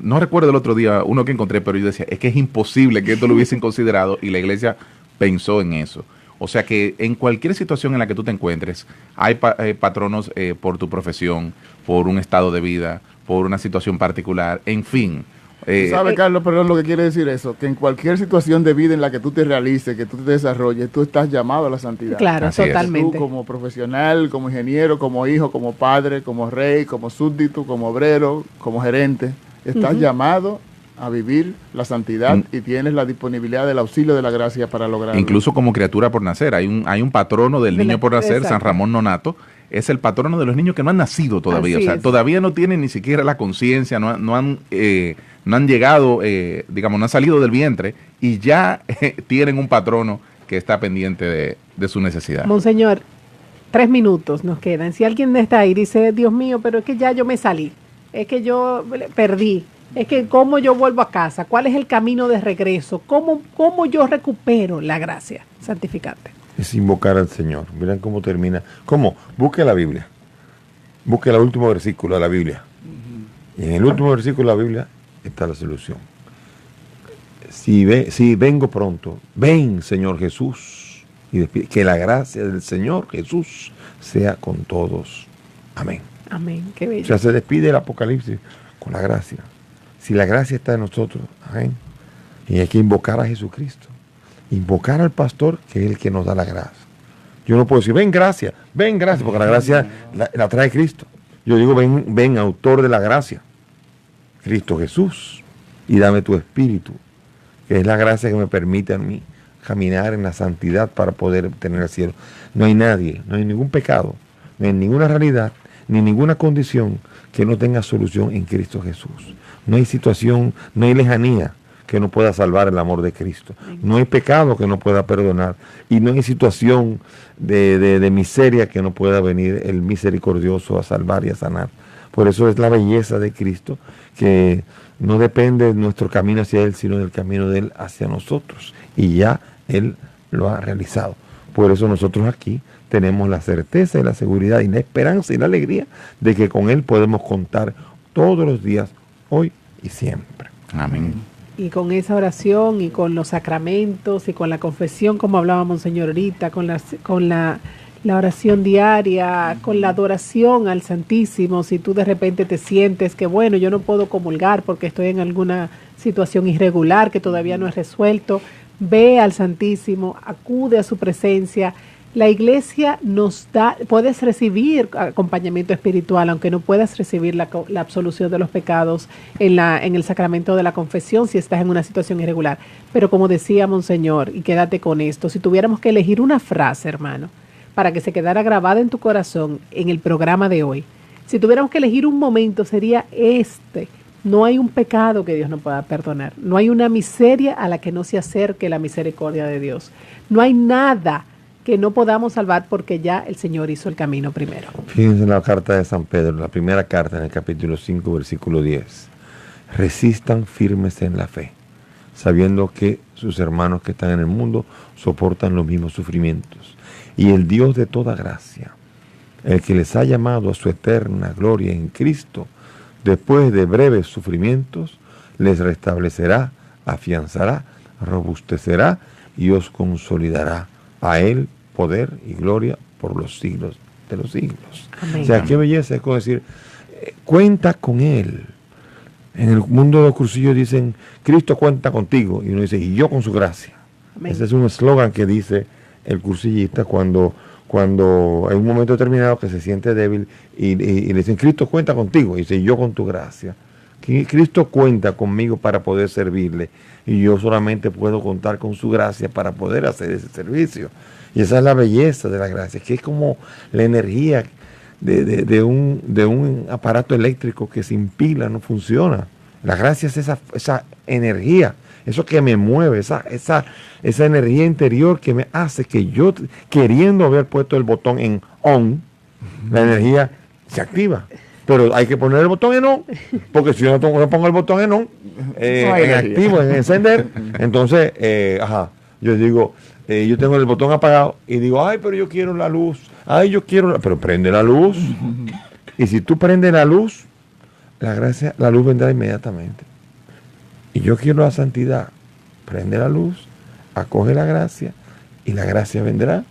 no recuerdo el otro día uno que encontré, pero yo decía, es que es imposible que esto lo hubiesen considerado y la iglesia pensó en eso. O sea que en cualquier situación en la que tú te encuentres, hay patronos por tu profesión, por un estado de vida, por una situación particular, en fin. ¿Sabe, Carlos? Perdón, lo que quiere decir eso, que en cualquier situación de vida en la que tú te realices, que tú te desarrolles, tú estás llamado a la santidad. Claro, Así es. totalmente. Tú como profesional, como ingeniero, como hijo, como padre, como rey, como súbdito, como obrero, como gerente, estás llamado a vivir la santidad y tienes la disponibilidad del auxilio de la gracia para lograrlo. Incluso como criatura por nacer. Hay un patrono del niño por nacer, Exacto. San Ramón Nonato. Es el patrono de los niños que no han nacido todavía. Así O sea, es. todavía no tienen ni siquiera la conciencia, no han llegado, digamos, no han salido del vientre y ya tienen un patrono que está pendiente de su necesidad. Monseñor, 3 minutos nos quedan. Si alguien está ahí y dice, Dios mío, pero es que ya yo me salí, es que yo perdí, es que cómo yo vuelvo a casa, cuál es el camino de regreso, cómo yo recupero la gracia santificante. Es invocar al Señor. Miren cómo termina. ¿Cómo? Busque la Biblia. Busque el último versículo de la Biblia. Y en el último versículo de la Biblia está la solución. Si vengo pronto, ven, Señor Jesús. Y que la gracia del Señor Jesús sea con todos. Amén. Amén, qué O bello. sea, se despide el Apocalipsis con la gracia. Si la gracia está en nosotros, amén. Y hay que invocar a Jesucristo. Invocar al pastor, que es el que nos da la gracia. Yo no puedo decir, ven gracia, porque la gracia la trae Cristo. Yo digo, ven, autor de la gracia, Cristo Jesús, y dame tu espíritu, que es la gracia que me permite a mí caminar en la santidad para poder obtener el cielo. No hay nadie, no hay ningún pecado, no hay ninguna realidad, ni ninguna condición que no tenga solución en Cristo Jesús. No hay situación, no hay lejanía que no pueda salvar el amor de Cristo. No hay pecado que no pueda perdonar. Y no hay situación de miseria que no pueda venir el misericordioso a salvar y a sanar. Por eso es la belleza de Cristo, que no depende de nuestro camino hacia Él, sino del camino de Él hacia nosotros. Y ya Él lo ha realizado. Por eso nosotros aquí tenemos la certeza y la seguridad y la esperanza y la alegría de que con Él podemos contar todos los días, hoy y siempre. Amén. Y con esa oración y con los sacramentos y con la confesión, como hablábamos, Señor, ahorita, con la oración diaria, con la adoración al Santísimo, si tú de repente te sientes que, bueno, yo no puedo comulgar porque estoy en alguna situación irregular que todavía no he resuelto, ve al Santísimo, acude a su presencia. La iglesia nos da, puedes recibir acompañamiento espiritual, aunque no puedas recibir la absolución de los pecados en el sacramento de la confesión si estás en una situación irregular. Pero como decía Monseñor, y quédate con esto, si tuviéramos que elegir una frase, hermano, para que se quedara grabada en tu corazón en el programa de hoy, si tuviéramos que elegir un momento sería este: no hay un pecado que Dios no pueda perdonar, no hay una miseria a la que no se acerque la misericordia de Dios, no hay nada que no podamos salvar porque ya el Señor hizo el camino primero. Fíjense en la carta de San Pedro, la primera carta en el capítulo 5, versículo 10. Resistan firmes en la fe, sabiendo que sus hermanos que están en el mundo soportan los mismos sufrimientos. Y el Dios de toda gracia, el que les ha llamado a su eterna gloria en Cristo, después de breves sufrimientos, les restablecerá, afianzará, robustecerá y os consolidará. A Él poder y gloria por los siglos de los siglos. Amén. O sea, qué belleza es como decir, cuenta con Él. En el mundo de los cursillos dicen, Cristo cuenta contigo. Y uno dice, y yo con su gracia. Amén. Ese es un eslogan que dice el cursillista cuando hay un momento determinado que se siente débil y le dicen, Cristo cuenta contigo. Y dice, yo con tu gracia. Cristo cuenta conmigo para poder servirle y yo solamente puedo contar con su gracia para poder hacer ese servicio. Y esa es la belleza de la gracia, que es como la energía de un aparato eléctrico que sin pila no funciona. La gracia es esa energía, eso que me mueve, esa energía interior que me hace que yo, queriendo haber puesto el botón en on, la energía se activa. Pero hay que poner el botón en on, porque si yo no pongo el botón en on, en activo, en encender, entonces, yo digo, yo tengo el botón apagado y digo, ay, pero yo quiero la luz, ay, yo quiero pero prende la luz. Y si tú prendes la luz, la luz vendrá inmediatamente. Y yo quiero la santidad, prende la luz, acoge la gracia, y la gracia vendrá,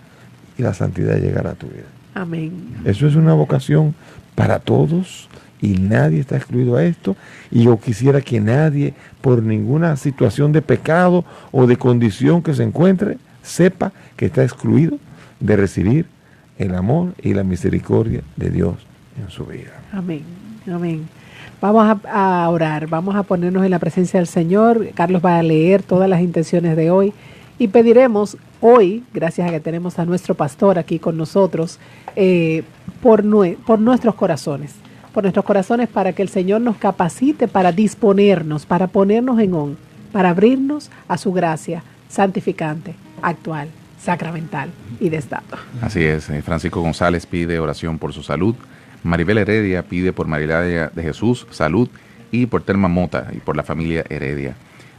y la santidad llegará a tu vida. Amén. Eso es una vocación para todos, y nadie está excluido a esto, y yo quisiera que nadie, por ninguna situación de pecado o de condición que se encuentre, sepa que está excluido de recibir el amor y la misericordia de Dios en su vida. Amén. Amén. Vamos a orar, vamos a ponernos en la presencia del Señor. Carlos va a leer todas las intenciones de hoy y pediremos hoy, gracias a que tenemos a nuestro pastor aquí con nosotros, por nuestros corazones. Por nuestros corazones, para que el Señor nos capacite para disponernos, para ponernos en on, para abrirnos a su gracia santificante, actual, sacramental y de estado. Así es. Francisco González pide oración por su salud. Maribel Heredia pide por Mariladia de Jesús salud y por Telma Mota y por la familia Heredia.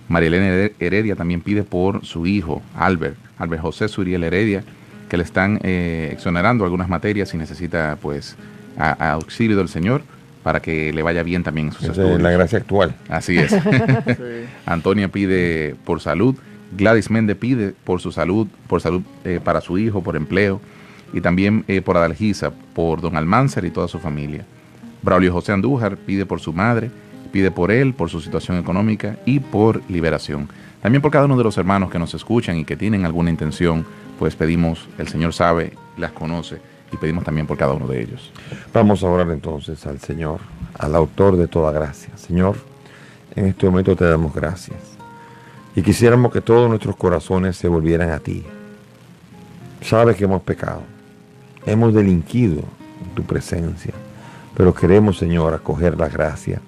Marilena Heredia también pide por su hijo Albert José Suriel Heredia, que le están exonerando algunas materias y necesita pues a auxilio del Señor para que le vaya bien también en sus estudios. Es la gracia actual. Así es. Sí. Antonia pide por salud. Gladys Méndez pide por su salud, para su hijo, por empleo, y también por Adalgisa, por don Almanzar y toda su familia. Braulio José Andújar pide por su madre, pide por él, por su situación económica y por liberación. También por cada uno de los hermanos que nos escuchan y que tienen alguna intención, pues pedimos, el Señor sabe, las conoce, y pedimos también por cada uno de ellos. Vamos a orar entonces al Señor, al autor de toda gracia. Señor, en este momento te damos gracias. Y quisiéramos que todos nuestros corazones se volvieran a ti. Sabes que hemos pecado, hemos delinquido en tu presencia, pero queremos, Señor, acoger la gracia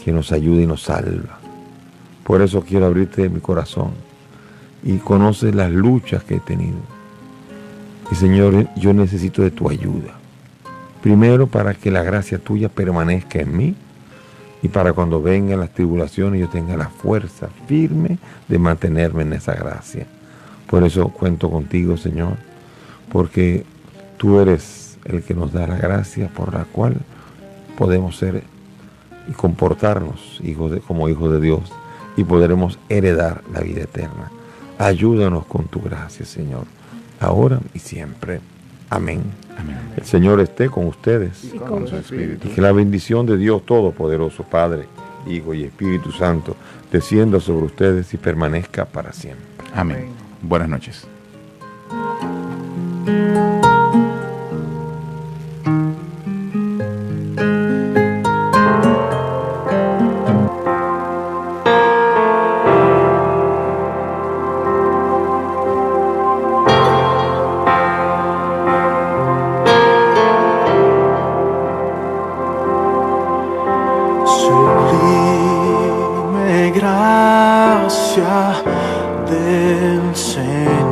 que nos ayuda y nos salva. Por eso quiero abrirte mi corazón y conoces las luchas que he tenido. Y Señor, yo necesito de tu ayuda. Primero, para que la gracia tuya permanezca en mí, y para cuando vengan las tribulaciones yo tenga la fuerza firme de mantenerme en esa gracia. Por eso cuento contigo, Señor, porque tú eres el que nos da la gracia por la cual podemos ser y comportarnos como hijos de Dios y podremos heredar la vida eterna. Ayúdanos con tu gracia, Señor, ahora y siempre. Amén. Amén. El Señor esté con ustedes. Y con su espíritu. Y que la bendición de Dios Todopoderoso, Padre, Hijo y Espíritu Santo, descienda sobre ustedes y permanezca para siempre. Amén. Buenas noches. Sublime gracia del Señor.